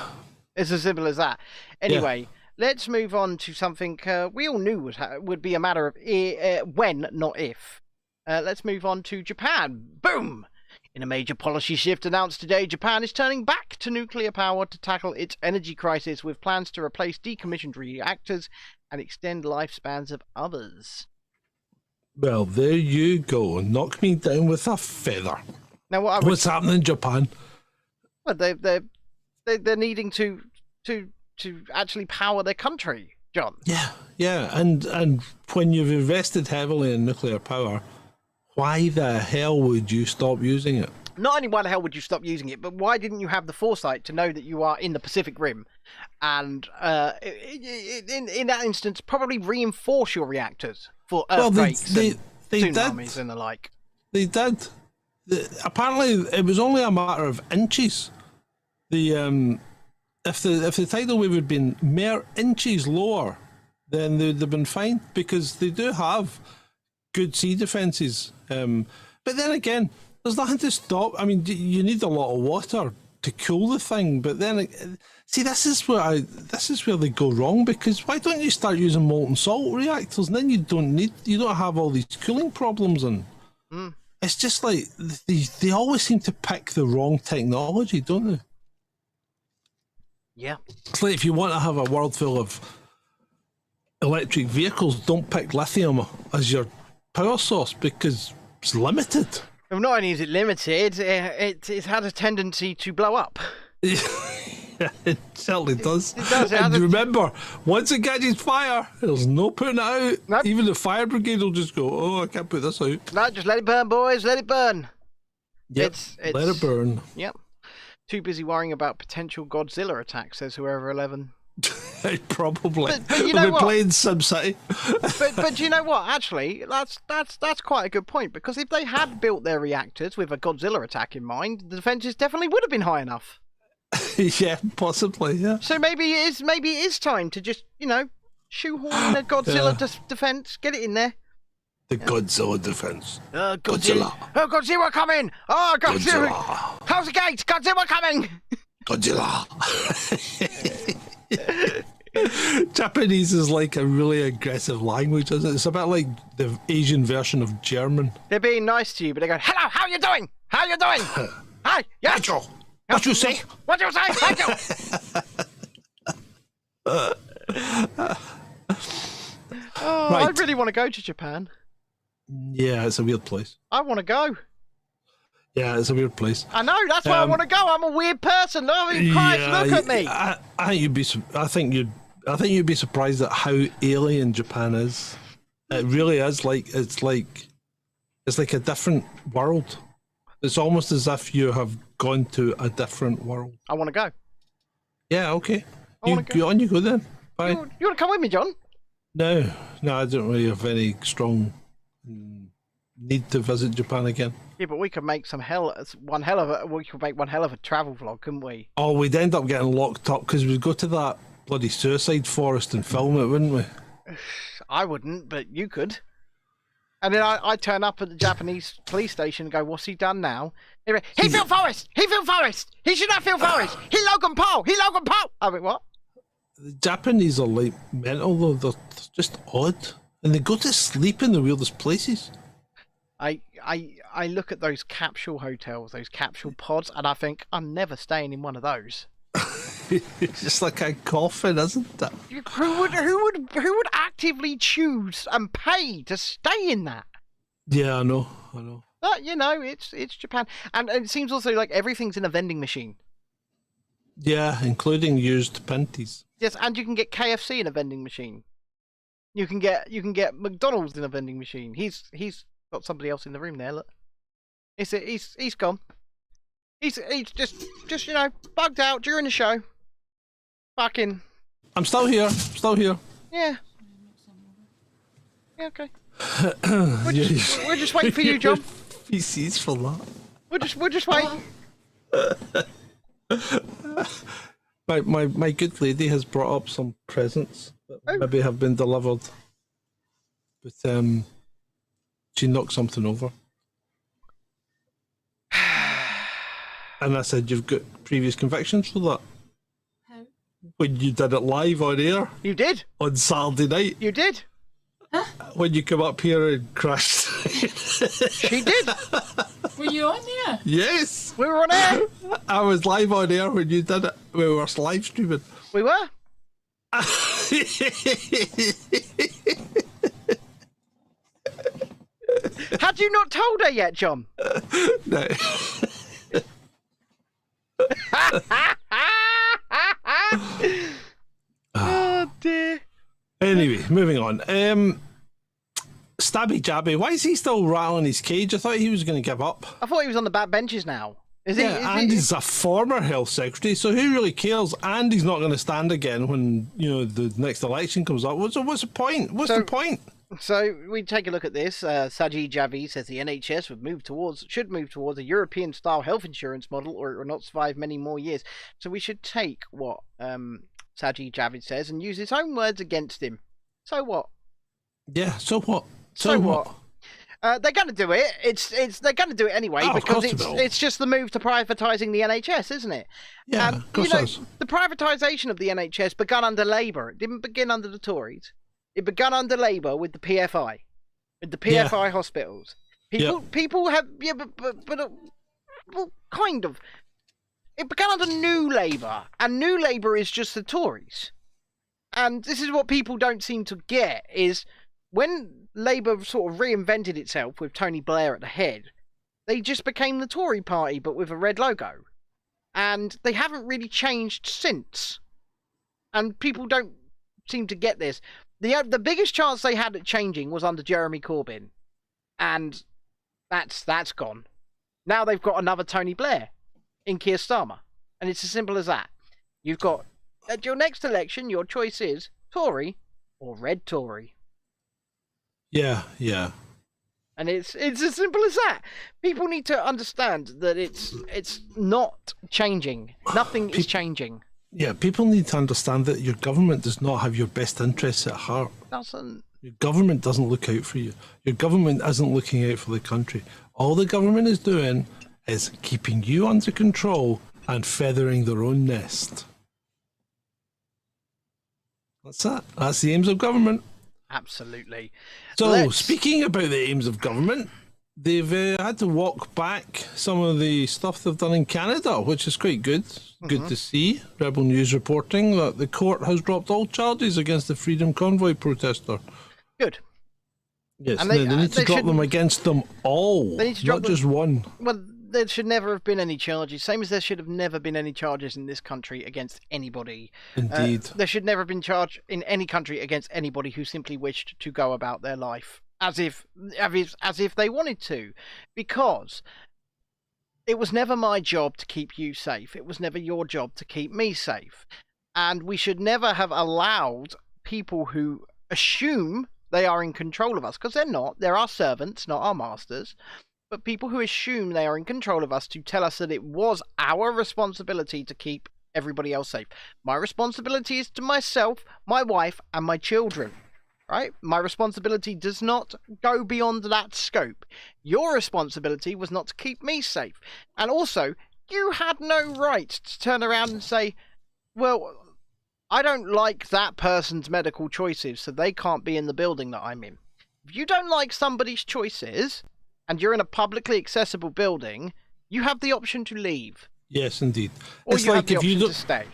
It's as simple as that. Anyway, let's move on to something we all knew would be a matter of when, not if. Let's move on to Japan. Boom! In a major policy shift announced today, Japan is turning back to nuclear power to tackle its energy crisis with plans to replace decommissioned reactors and extend lifespans of others. Well, there you go. Knock me down with a feather. Now, what's happening in Japan? Well, they're needing to actually power their country, John. Yeah, and when you've invested heavily in nuclear power, why the hell would you stop using it? Not only why the hell would you stop using it, but why didn't you have the foresight to know that you are in the Pacific Rim and, in that instance, probably reinforce your reactors for earthquakes and tsunamis and the like? They did. Apparently, it was only a matter of inches. If the tidal wave had been mere inches lower, then they'd have been fine, because they do have good sea defences. But then again, there's nothing to stop. I mean, you need a lot of water to cool the thing. But then, see, this is where they go wrong, because why don't you start using molten salt reactors, and then you don't have all these cooling problems. And it's just like they always seem to pick the wrong technology, don't they? Yeah. It's like if you want to have a world full of electric vehicles, don't pick lithium as your power source, because it's limited. Well, not only is it limited, it's had a tendency to blow up. Yeah, it certainly does. It does. And remember, once it catches fire, there's no putting it out. Nope. Even the fire brigade will just go, oh, I can't put this out. No, just let it burn, boys. Let it burn. Yep, let it burn. Yep. Too busy worrying about potential Godzilla attacks, says whoever 11. Probably. But you know what? Playing SimCity. but you know what? Actually, that's quite a good point, because if they had built their reactors with a Godzilla attack in mind, the defences definitely would have been high enough. Yeah, possibly. Yeah. So maybe it is time to just shoehorn in a Godzilla defense, get it in there. The Godzilla defense. Godzilla. Oh, Godzilla coming! Oh, Godzilla! How's the gate? Godzilla coming! Godzilla. Japanese is like a really aggressive language, isn't it? It's a bit like the Asian version of German. They're being nice to you, but they go, "Hello, how you doing? How you doing? Hi, yes. Thank you. What you say? What you say? Thank you." Right. I really want to go to Japan. Yeah, it's a weird place. I want to go. Yeah, it's a weird place. I know. That's why I want to go. I'm a weird person. Look at me. I think you'd be surprised at how alien Japan is. It really is. It's like a different world. It's almost as if you have gone to a different world. I want to go. Yeah. Okay. You go then. Bye. You want to come with me, John? No, I don't really have any strong need to visit Japan again. Yeah, but we could make one hell of a travel vlog, couldn't we? Oh, we'd end up getting locked up because we'd go to that bloody suicide forest and film it, wouldn't we? I wouldn't, but you could. And then I'd turn up at the Japanese police station and go, "What's he done now?" He filled forest! He filled forest! He should not fill forest! He Logan Paul! He Logan Paul! I mean, what? The Japanese are like mental though. They're just odd. And they go to sleep in the weirdest places. I look at those capsule hotels, those capsule pods, and I think I'm never staying in one of those. It's just like a coffin, isn't it? Who would actively choose and pay to stay in that? Yeah, I know. But you know, it's Japan, and it seems also like everything's in a vending machine. Yeah, including used panties. Yes, and you can get KFC in a vending machine. You can get McDonald's in a vending machine. He's got somebody else in the room there. Look, he's gone. He's just you know bugged out during the show. Fucking. I'm still here. Yeah. Yeah. Okay. We're just waiting for you, John. PCs for that. We'll just wait. My good lady has brought up some presents that maybe have been delivered, but she knocked something over, and I said, "You've got previous convictions for that." How? When you did it live on air. You did. On Saturday night. You did. Huh? When you come up here and crashed. She did. Were you on there? Yes. We were on air. I was live on air when you did it. We were live streaming. We were. Had you not told her yet, John? No. Oh dear. Anyway, moving on. Stabby Jabby, why is he still rattling his cage? I thought he was going to give up. I thought he was on the back benches now. He's a former health secretary, so who really cares? And he's not going to stand again when the next election comes up. What's the point? What's the point? So we take a look at this. Sajid Javi says the NHS should move towards a European-style health insurance model, or it will not survive many more years. So we should take what Sajid Javid says and use his own words against him. So what? Yeah. So what? So what? They're going to do it. They're going to do it anyway because it's just the move to privatising the NHS, isn't it? Yeah, of course it is. The privatisation of the NHS began under Labour. It didn't begin under the Tories. It began under Labour with the PFI, hospitals. People have well, kind of. It began under New Labour, and New Labour is just the Tories. And this is what people don't seem to get is when Labour sort of reinvented itself with Tony Blair at the head, they just became the Tory party but with a red logo. And they haven't really changed since. And people don't seem to get this. The biggest chance they had at changing was under Jeremy Corbyn. And that's gone. Now they've got another Tony Blair in Keir Starmer. And it's as simple as that. You've got, at your next election, your choice is Tory or Red Tory. Yeah, yeah. And it's as simple as that. People need to understand that it's not changing. Nothing is changing. Yeah, people need to understand that your government does not have your best interests at heart. Doesn't. Your government doesn't look out for you. Your government isn't looking out for the country. All the government is doing is keeping you under control and feathering their own nest. That's it. That's the aims of government. Absolutely. So, speaking about the aims of government, they've had to walk back some of the stuff they've done in Canada, which is quite good. Good to see. Rebel News reporting that the court has dropped all charges against the Freedom Convoy protester. Good. Yes, and they need to drop them against them all, they need to drop not just one. Well, there should never have been any charges, same as there should have never been any charges in this country against anybody. Indeed. There should never have been charge in any country against anybody who simply wished to go about their life as if they wanted to, because it was never my job to keep you safe. It was never your job to keep me safe. And we should never have allowed people who assume they are in control of us, because they're not. They're our servants, not our masters. But people who assume they are in control of us to tell us that it was our responsibility to keep everybody else safe. My responsibility is to myself, my wife, and my children. Right? My responsibility does not go beyond that scope. Your responsibility was not to keep me safe. And also, you had no right to turn around and say, well, I don't like that person's medical choices, so they can't be in the building that I'm in. If you don't like somebody's choices, and you're in a publicly accessible building, you have the option to leave. Yes, indeed. Or It's you have like the if you option don't, to stay.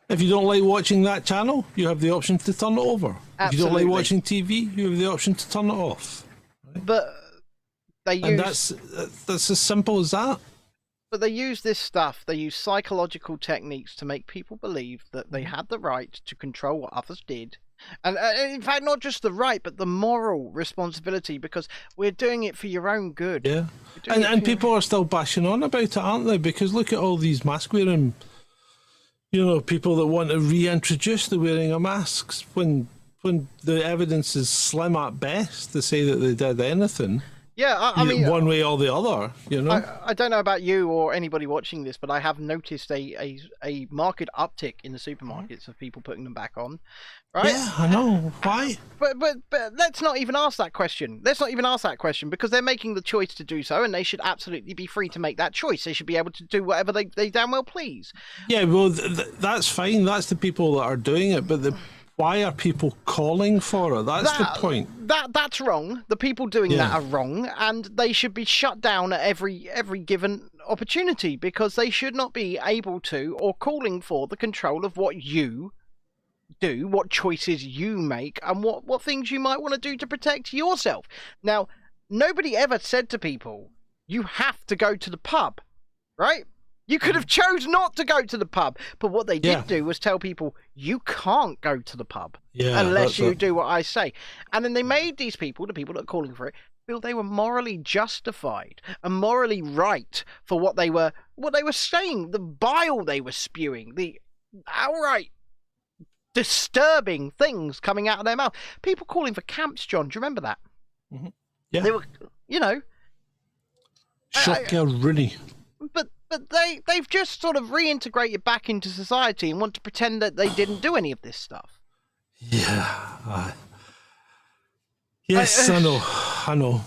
if you don't like watching that channel, you have the option to turn it over. If you don't Absolutely. like watching TV, you have the option to turn it off. But they And use that's as simple as that. But they use this stuff, they use psychological techniques to make people believe that they had the right to control what others did. And in fact, not just the right, but the moral responsibility, because we're doing it for your own good. Yeah. We're doing it And for people are still bashing on about it, aren't they? Because look at all these mask wearing, people that want to reintroduce the wearing of masks when the evidence is slim at best to say that they did anything. Yeah, I mean, one way or the other, I don't know about you or anybody watching this, but I have noticed a marked uptick in the supermarkets of people putting them back on. Right? Yeah, I know. Why? But let's not even ask that question. Let's not even ask that question, because they're making the choice to do so, and they should absolutely be free to make that choice. They should be able to do whatever they damn well please. Yeah, well, that's fine. That's the people that are doing it, but why are people calling for it? That's the point. That's wrong. The people doing that are wrong, and they should be shut down at every given opportunity, because they should not be able to or calling for the control of what you do, what choices you make, and what things you might want to do to protect yourself. Now, nobody ever said to people, you have to go to the pub, right? You could have chose not to go to the pub, but what they did do was tell people, you can't go to the pub unless you do what I say. And then they made these people, the people that are calling for it, feel they were morally justified and morally right for what they were saying, the bile they were spewing, the outright disturbing things coming out of their mouth. People calling for camps, John. Do you remember that? Mm-hmm. Yeah. They were, Shotgun Rooney. But they've just sort of reintegrated back into society and want to pretend that they didn't do any of this stuff. Yeah. Yes, I know.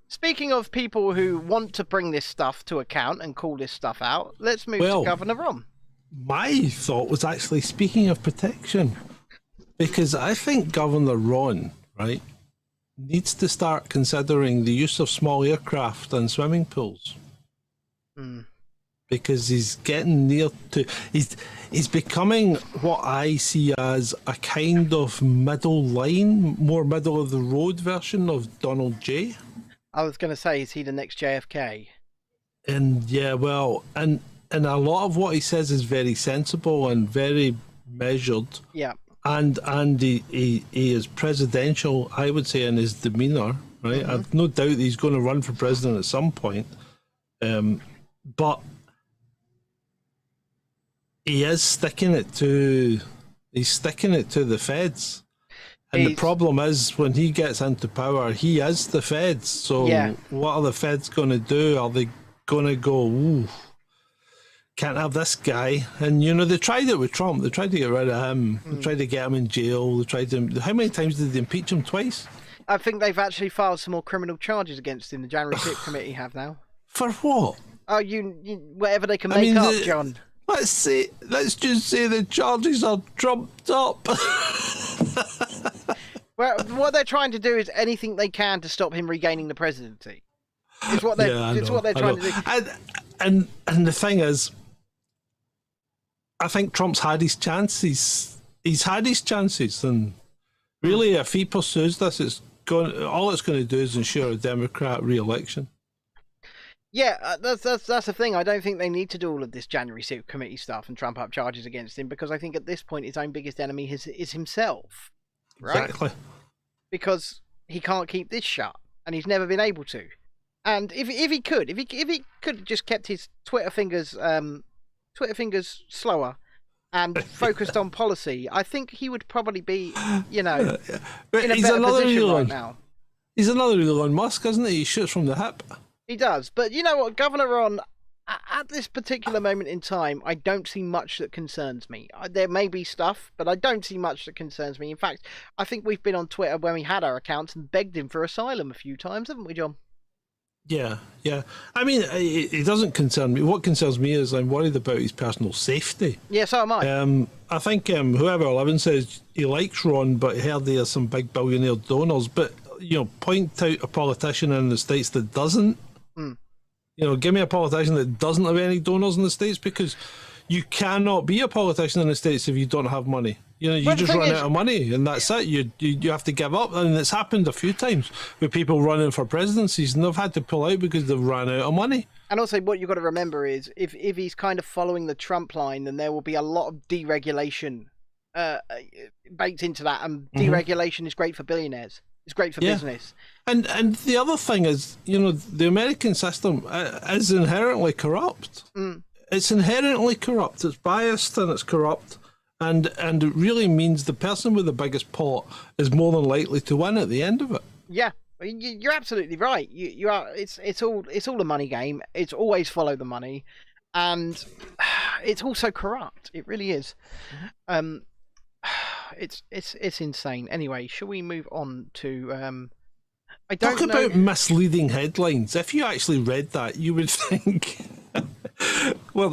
Speaking of people who want to bring this stuff to account and call this stuff out, let's move to Governor Ron. My thought was actually, speaking of protection, because I think Governor Ron, right, needs to start considering the use of small aircraft and swimming pools. Because he's getting near to... He's becoming what I see as a kind of middle line, more middle of the road version of Donald J. I was going to say, is he the next JFK? And yeah, well, and a lot of what he says is very sensible and very measured. Yeah. And he is presidential, I would say, in his demeanour, right? Mm-hmm. I've no doubt that he's going to run for president at some point. But he's sticking it to the feds. And the problem is, when he gets into power, he is the feds. So what are the feds going to do? Are they going to go, ooh, can't have this guy? And, they tried it with Trump. They tried to get rid of him. They tried to get him in jail. They tried to... How many times did they impeach him? Twice? I think they've actually filed some more criminal charges against him. The January 6th committee have now. For what? Oh, you whatever they can make up, John. Let's just say the charges are trumped up. Well, what they're trying to do is anything they can to stop him regaining the presidency. It's what they're trying to do. And the thing is, I think Trump's had his chances. He's had his chances, and really, if he pursues this, all it's going to do is ensure a Democrat re-election. Yeah, that's the thing. I don't think they need to do all of this January 6th committee stuff and trump up charges against him, because I think at this point his own biggest enemy is himself. Right? Exactly. Because he can't keep this shut, and he's never been able to. And if he could have just kept his Twitter fingers slower and focused on policy, I think he would probably be, in a better position right now. He's another Elon Musk, isn't he? He shoots from the hip. He does, but you know what, Governor Ron, at this particular moment in time, I don't see much that concerns me. There may be stuff, but I don't see much that concerns me. In fact, I think we've been on Twitter when we had our accounts and begged him for asylum a few times, haven't we, John? Yeah, yeah. I mean, it doesn't concern me. What concerns me is I'm worried about his personal safety. Yeah, so am I. I think whoever 11 says he likes Ron, but he heard there are some big billionaire donors. But, point out a politician in the States that doesn't. Give me a politician that doesn't have any donors in the States, because you cannot be a politician in the States if you don't have money. You just run out of money, and that's it. You have to give up, and it's happened a few times with people running for presidencies, and they've had to pull out because they've run out of money. And also, what you've got to remember is, if he's kind of following the Trump line, then there will be a lot of deregulation baked into that, and deregulation is great for billionaires. It's great for business. And the other thing is, the American system is inherently corrupt. It's inherently corrupt. It's biased and it's corrupt. And it really means the person with the biggest pot is more than likely to win at the end of it. Yeah, you're absolutely right. You are. It's all a money game. It's always follow the money, and it's also corrupt. It really is. It's insane. Anyway, shall we move on to? I don't Talk about misleading headlines. If you actually read that, you would think. Well,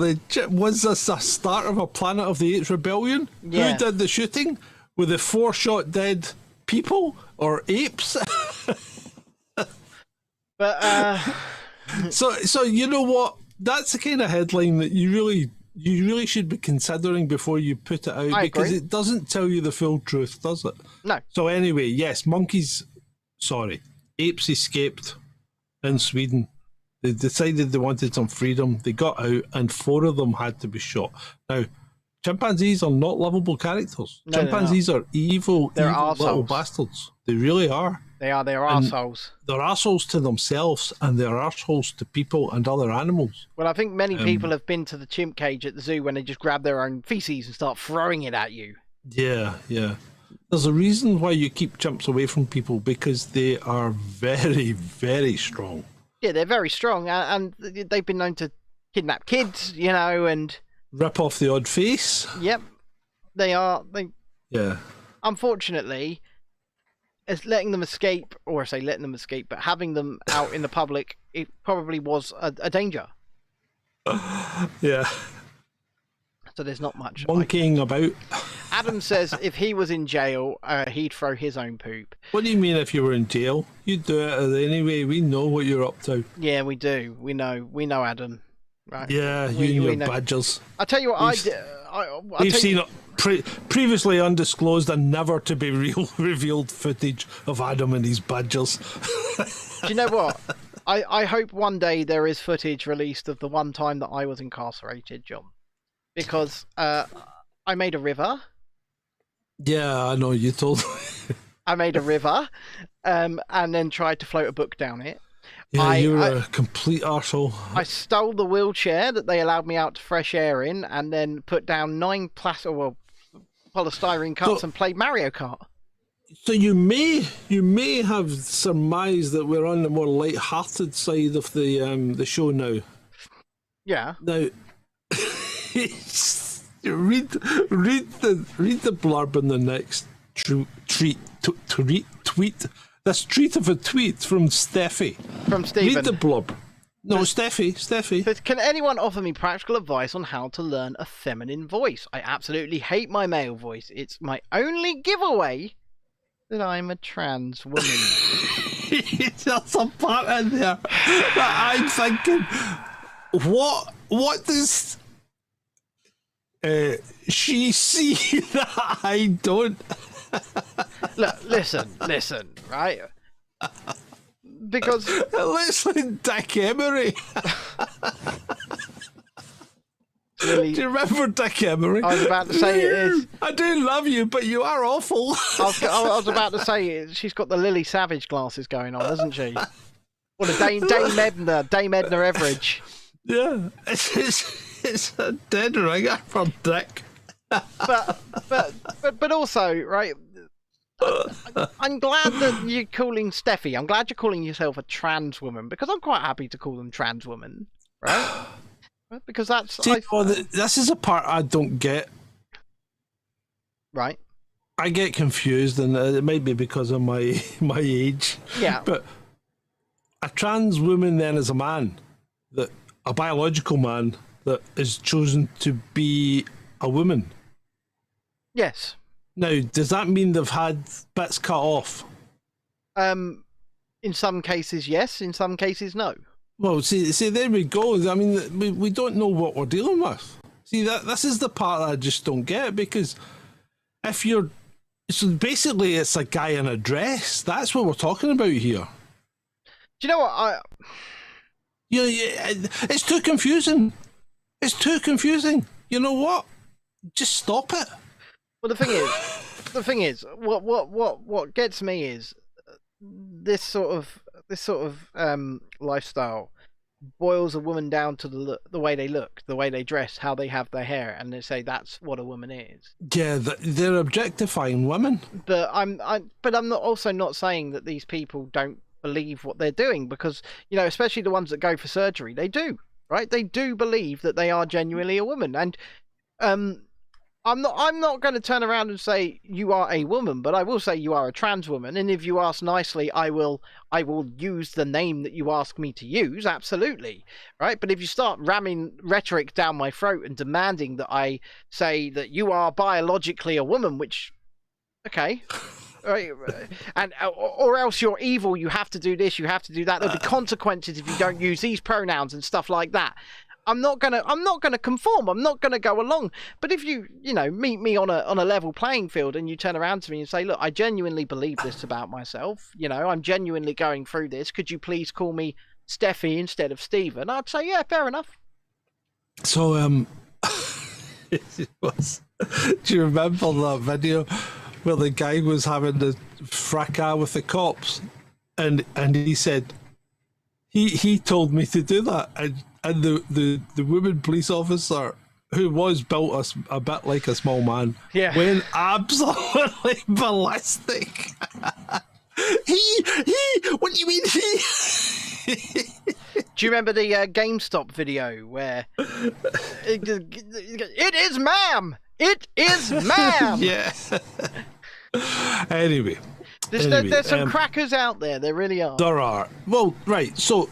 was this a start of a Planet of the Apes rebellion? Yeah. Who did the shooting? Were the 4 shot dead people or apes? But so you know what? That's the kind of headline that you really should be considering before you put it out, because it doesn't tell you the full truth, does it? No. So anyway, yes, apes escaped in Sweden. They decided they wanted some freedom. They got out, and 4 of them had to be shot. Now, chimpanzees are not lovable characters. No, chimpanzees are evil, they're evil little bastards. They really are. They're arseholes. They're arseholes to themselves, and they're arseholes to people and other animals. Well, I think many people have been to the chimp cage at the zoo when they just grab their own feces and start throwing it at you. Yeah. There's a reason why you keep chimps away from people, because they are very, very strong. Yeah, they're very strong, and they've been known to kidnap kids, and rip off the odd face. Yep, they are. Yeah. Unfortunately, as letting them escape, but having them out in the public, it probably was a danger. Yeah. So there's not much monkeying about. Adam says if he was in jail, he'd throw his own poop. What do you mean if you were in jail? You'd do it anyway. We know what you're up to. Yeah, we do. We know Adam. Right? Yeah, you and your badgers. I'll tell you what we've seen previously undisclosed and never to be revealed footage of Adam and his badgers. Do you know what? I hope one day there is footage released of the one time that I was incarcerated, John. Because I made a river. Yeah, I know, you told me. I made a river and then tried to float a book down it. Yeah, you were a complete arsehole. I stole the wheelchair that they allowed me out to fresh air in, and then put down 9 polystyrene cups and played Mario Kart. So you may have surmised that we're on the more light-hearted side of the show now. Yeah. Now, read the blurb in the next tweet. This tweet of a tweet from Steffi. From Stephen. Read the blurb. No, Steffi. But can anyone offer me practical advice on how to learn a feminine voice? I absolutely hate my male voice. It's my only giveaway that I'm a trans woman. There's a part in there that I'm thinking, what does she see that I don't? Look, listen, right? Because listen, Dick Emery. Really, do you remember Dick Emery? I was about to say it is. I do love you, but you are awful. I was about to say she's got the Lily Savage glasses going on, hasn't she? What a Dame Edna Everidge. Yeah, it's a dead ringer for Dick. But also, right? I'm glad that you're calling Steffi. I'm glad you're calling yourself a trans woman, because I'm quite happy to call them trans women, right? Because that's this is a part I don't get. Right. I get confused, and it might be because of my age. Yeah. But a trans woman then is a man, that a biological man that is chosen to be a woman. Yes. Now, does that mean they've had bits cut off? In some cases, yes. In some cases, no. Well, see, there we go. I mean, we don't know what we're dealing with. See, this is the part that I just don't get, because if you're... So basically, it's a guy in a dress. That's what we're talking about here. Do you know what? Yeah, it's too confusing. It's too confusing. You know what? Just stop it. Well, the thing is, what gets me is this sort of lifestyle boils a woman down to the way they look, the way they dress, how they have their hair, and they say that's what a woman is. Yeah, they're objectifying women. But I'm also not saying that these people don't believe what they're doing, because especially the ones that go for surgery, they do, right? They do believe that they are genuinely a woman, and I'm not going to turn around and say you are a woman, but I will say you are a trans woman. And if you ask nicely, I will use the name that you ask me to use. Absolutely, right? But if you start ramming rhetoric down my throat and demanding that I say that you are biologically a woman, which, okay, right, and or else you're evil. You have to do this. You have to do that. There'll be consequences if you don't use these pronouns and stuff like that. I'm not gonna conform. I'm not gonna go along. But if you meet me on a level playing field and you turn around to me and say, look, I genuinely believe this about myself. I'm genuinely going through this. Could you please call me Steffi instead of Stephen? I'd say, yeah, fair enough. So it was. Do you remember that video where the guy was having the fracas with the cops, and he said he told me to do that, and the woman police officer, who was built a bit like a small man, went absolutely ballistic. What do you mean he? Do you remember the GameStop video where it is ma'am? It is ma'am. Yeah. Anyway. There's some crackers out there. There really are. There are. Well, right. So,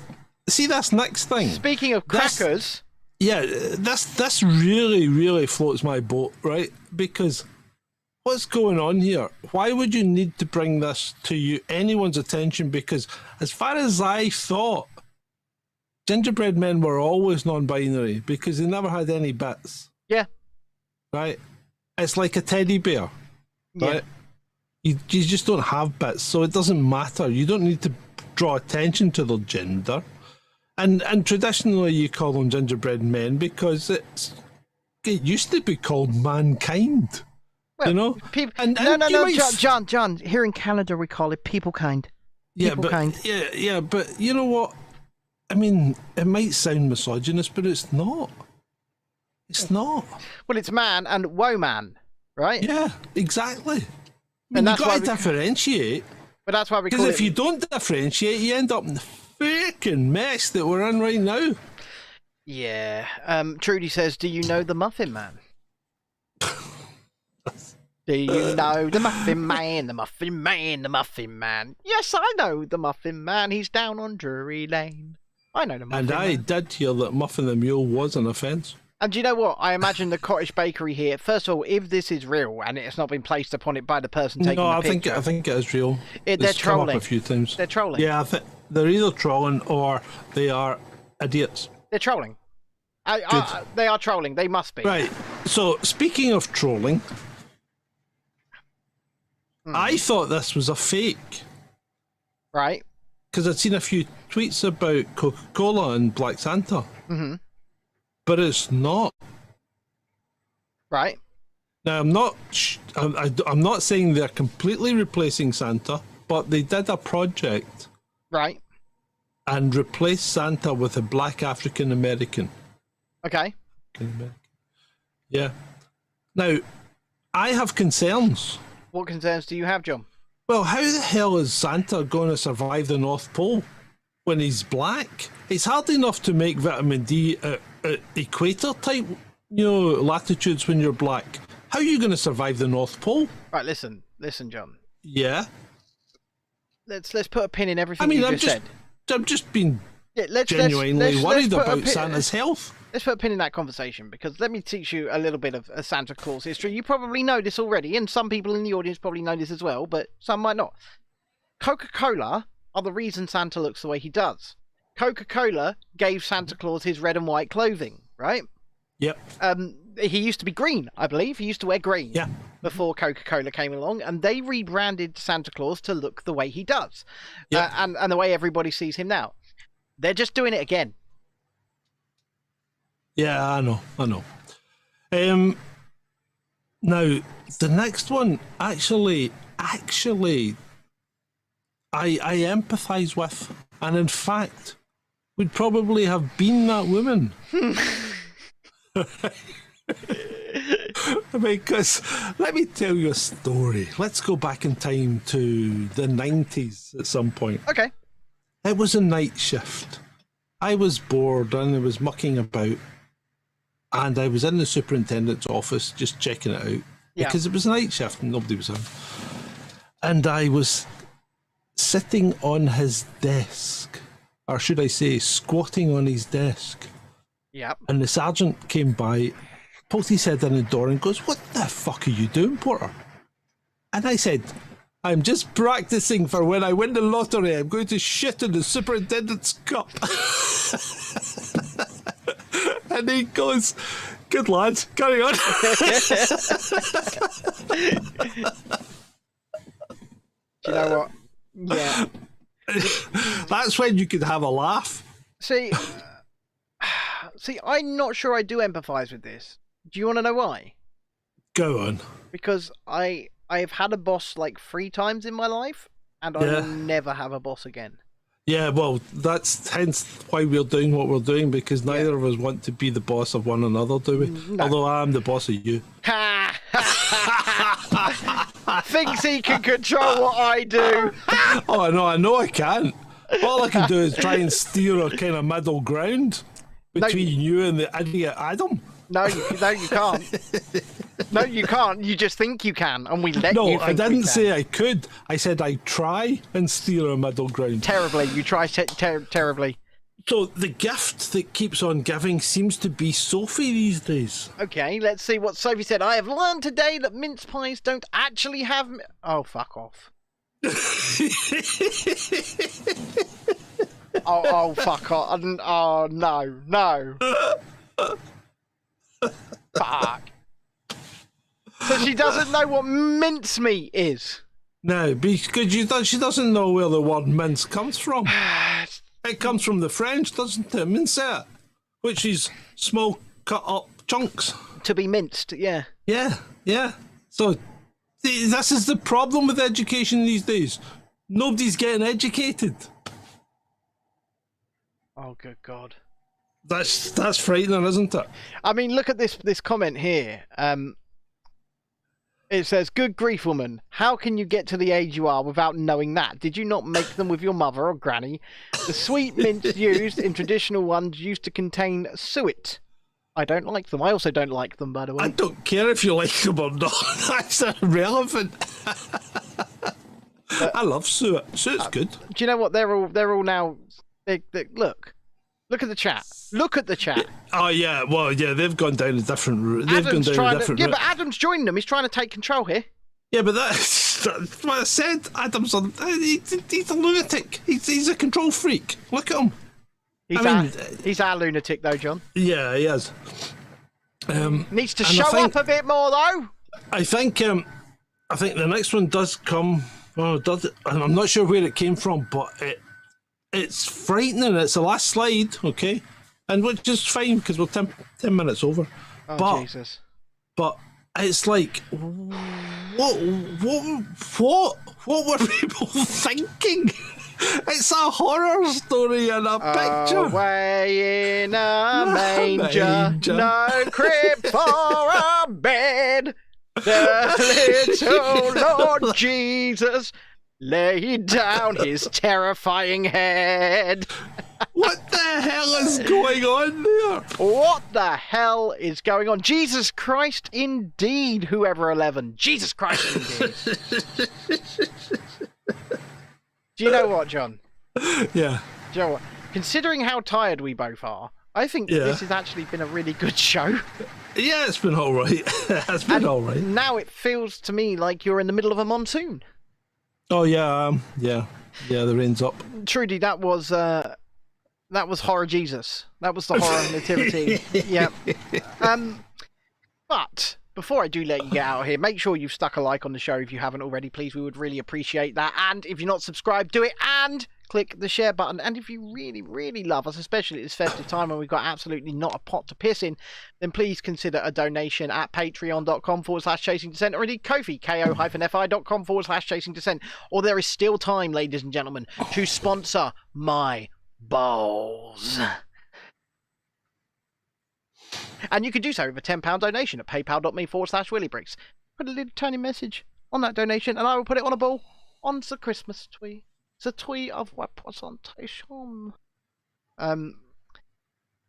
see this next thing. Speaking of crackers. This really, really floats my boat, right? Because what's going on here? Why would you need to bring this to anyone's attention? Because as far as I thought, gingerbread men were always non-binary because they never had any bits. Yeah. Right? It's like a teddy bear. Right? Yeah. You just don't have bits, so it doesn't matter. You don't need to draw attention to their gender. And traditionally you call them gingerbread men because it used to be called mankind. Well, people, no, John. Here in Canada we call it people kind. People-kind. Yeah, but you know what? I mean, it might sound misogynist, but it's not. It's not. Well, it's man and woman, right? Yeah, exactly. And you've got to differentiate. But that's why we call it... Because if you don't differentiate, you end up in the freaking mess that we're in right now. Yeah. Trudy says, do you know the Muffin Man? Do you know the Muffin Man, the Muffin Man, the Muffin Man? Yes, I know the Muffin Man. He's down on Drury Lane. I know the Muffin Man. And I did hear that Muffin the Mule was an offence. And do you know what? I imagine the cottage bakery here. First of all, if this is real and it's not been placed upon it by the person taking the picture, I think it is real. They're trolling. Come up a few times. They're trolling. Yeah, they're either trolling or they are idiots. They're trolling. They are trolling. They must be. Right. So speaking of trolling, I thought this was a fake. Right. Because I'd seen a few tweets about Coca-Cola and Black Santa. Mm-hmm. But it's not. Right. Now, I'm not saying they're completely replacing Santa, but they did a project. Right. And replaced Santa with a black African American. Okay. Yeah. Now, I have concerns. What concerns do you have, John? Well, how the hell is Santa going to survive the North Pole when he's black? It's hard enough to make vitamin D at equator type, latitudes when you're black. How are you going to survive the North Pole? Right, listen, John. Yeah. Let's put a pin in everything you just said. I'm just being let's genuinely worried put a about Santa's health. Let's put a pin in that conversation, because let me teach you a little bit of a Santa Claus history. You probably know this already, and some people in the audience probably know this as well, but some might not. Coca-Cola are the reason Santa looks the way he does. Coca-Cola gave Santa Claus his red and white clothing, right? Yep. He used to be green, I believe. He used to wear green before Coca-Cola came along, and they rebranded Santa Claus to look the way he does, and the way everybody sees him now. They're just doing it again. Yeah, I know. Now, the next one, actually, I empathise with, and in fact, would probably have been that woman. Because, let me tell you a story. Let's go back in time to the 90s at some point. Okay. It was a night shift. I was bored and I was mucking about. And I was in the superintendent's office just checking it out. Because it was a night shift and nobody was home. And I was sitting on his desk. Or should I say, squatting on his desk. Yep. And the sergeant came by, poked his head in the door and goes, "What the fuck are you doing, Porter?" And I said, "I'm just practicing for when I win the lottery. I'm going to shit in the superintendent's cup." And he goes, "Good lad, carry on." Do you know what? Yeah. That's when you could have a laugh. See, I'm not sure I do empathise with this. Do you want to know why? Go on. Because I've had a boss like 3 times in my life, and I will never have a boss again. Yeah, well, that's hence why we're doing what we're doing, because neither of us want to be the boss of one another, do we? No. Although I am the boss of you. Thinks he can control what I do. Oh, no, I know I can't. All I can do is try and steer a kind of middle ground between you and the idiot Adam. No, you can't. No, you can't. You just think you can, and we let you think No, I didn't say I could. I said I try and steer a middle ground. Terribly. You try terribly. So the gift that keeps on giving seems to be Sophie these days. Okay, let's see what Sophie said. "I have learned today that mince pies don't actually have..." Oh, fuck off. oh, fuck off. Oh, no. Fuck. So she doesn't know what mincemeat is. No, because she doesn't know where the word mince comes from. It comes from the French, doesn't it? Mincette, which is small cut up chunks. To be minced, yeah. Yeah. So this is the problem with education these days. Nobody's getting educated. Oh, good God. That's frightening, isn't it? I mean, look at this comment here. It says, "Good grief, woman. How can you get to the age you are without knowing that? Did you not make them with your mother or granny? The sweet mints used in traditional ones used to contain suet. I don't like them. I also don't like them, by the way." I don't care if you like them or not. That's irrelevant. I love suet. Suet's good. Do you know what? They're all now... Look at the chat. Look at the chat. Oh, yeah. Well, yeah, they've gone down a different route. Adam's but Adam's joining them. He's trying to take control here. Yeah, but that's what I said. Adam's he's a lunatic. He's a control freak. Look at him. He's our lunatic, though, John. Yeah, he is. Needs to show up a bit more, though. I think the next one does come. Oh, does it? I'm not sure where it came from, but it's frightening. It's the last slide, okay, and which is fine because we're 10 minutes over. Oh, Jesus! But it's like, what were people thinking? It's a horror story and a picture. Away in a manger, no crib for a bed. The little Lord Jesus laid down his terrifying head. What the hell is going on there? What the hell is going on? Jesus Christ, indeed, whoever 11. Jesus Christ, indeed. Do you know what, John? Yeah. Do you know what? Considering how tired we both are, I think this has actually been a really good show. Yeah, it's been all right. It's been all right. Now it feels to me like you're in the middle of a monsoon. Oh yeah, yeah. The rain's up. Trudy, that was horror Jesus. That was the horror nativity. Yeah. But before I do let you get out of here, make sure you've stuck a like on the show if you haven't already, please. We would really appreciate that. And if you're not subscribed, do it and click the share button. And if you really, really love us, especially at this festive time when we've got absolutely not a pot to piss in, then please consider a donation at patreon.com/Chasing Dissent, or indeed Ko-fi, ko-fi.com/Chasing Dissent. Or there is still time, ladies and gentlemen, to sponsor my balls. And you can do so with a £10 donation at paypal.me/WillyBriggs. Put a little tiny message on that donation and I will put it on a ball on the Christmas tree. It's a tree of representation.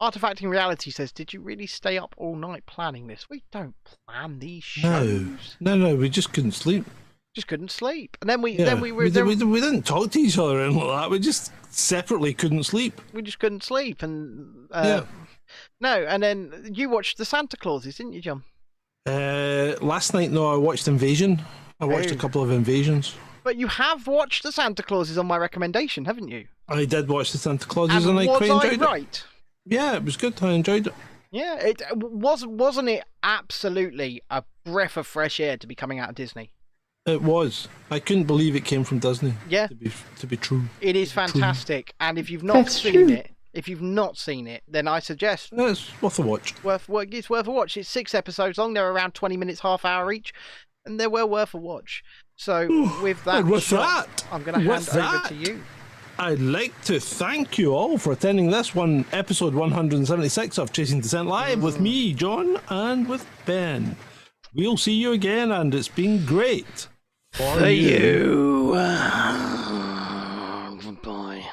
Artifacting Reality says, did you really stay up all night planning this? We don't plan these shows. No, we just couldn't sleep. Just couldn't sleep. And then we we didn't talk to each other or anything like that. We just separately couldn't sleep. We just couldn't sleep. And no, and then you watched the Santa Clauses, didn't you, John? Last night, no, I watched Invasion. I watched a couple of Invasions. But you have watched the Santa Clauses on my recommendation, haven't you? I did watch the Santa Clauses and I quite enjoyed it. Yeah, it was good. I enjoyed it. Yeah, it wasn't it absolutely a breath of fresh air to be coming out of Disney? It was. I couldn't believe it came from Disney. Yeah. To be true. It is fantastic. And if you've not seen it, then I suggest it's worth a watch. It's worth a watch. It's 6 episodes long. They're around 20 minutes, half hour each, and they're well worth a watch. So with that, I'm going to hand over to you. I'd like to thank you all for attending this one, episode 176 of Chasing Dissent Live with me, John, and with Ben. We'll see you again, and it's been great. For you. Goodbye.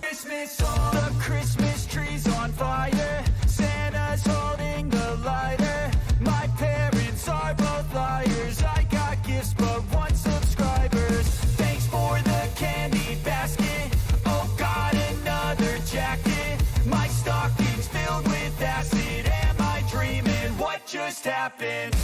Christmas, all the Christmas trees on fire. Santa's holding the lighter. My parents are both liars. I got gifts, but one subscribers. Thanks for the candy basket. Oh, got another jacket. My stocking's filled with acid. Am I dreaming? What just happened?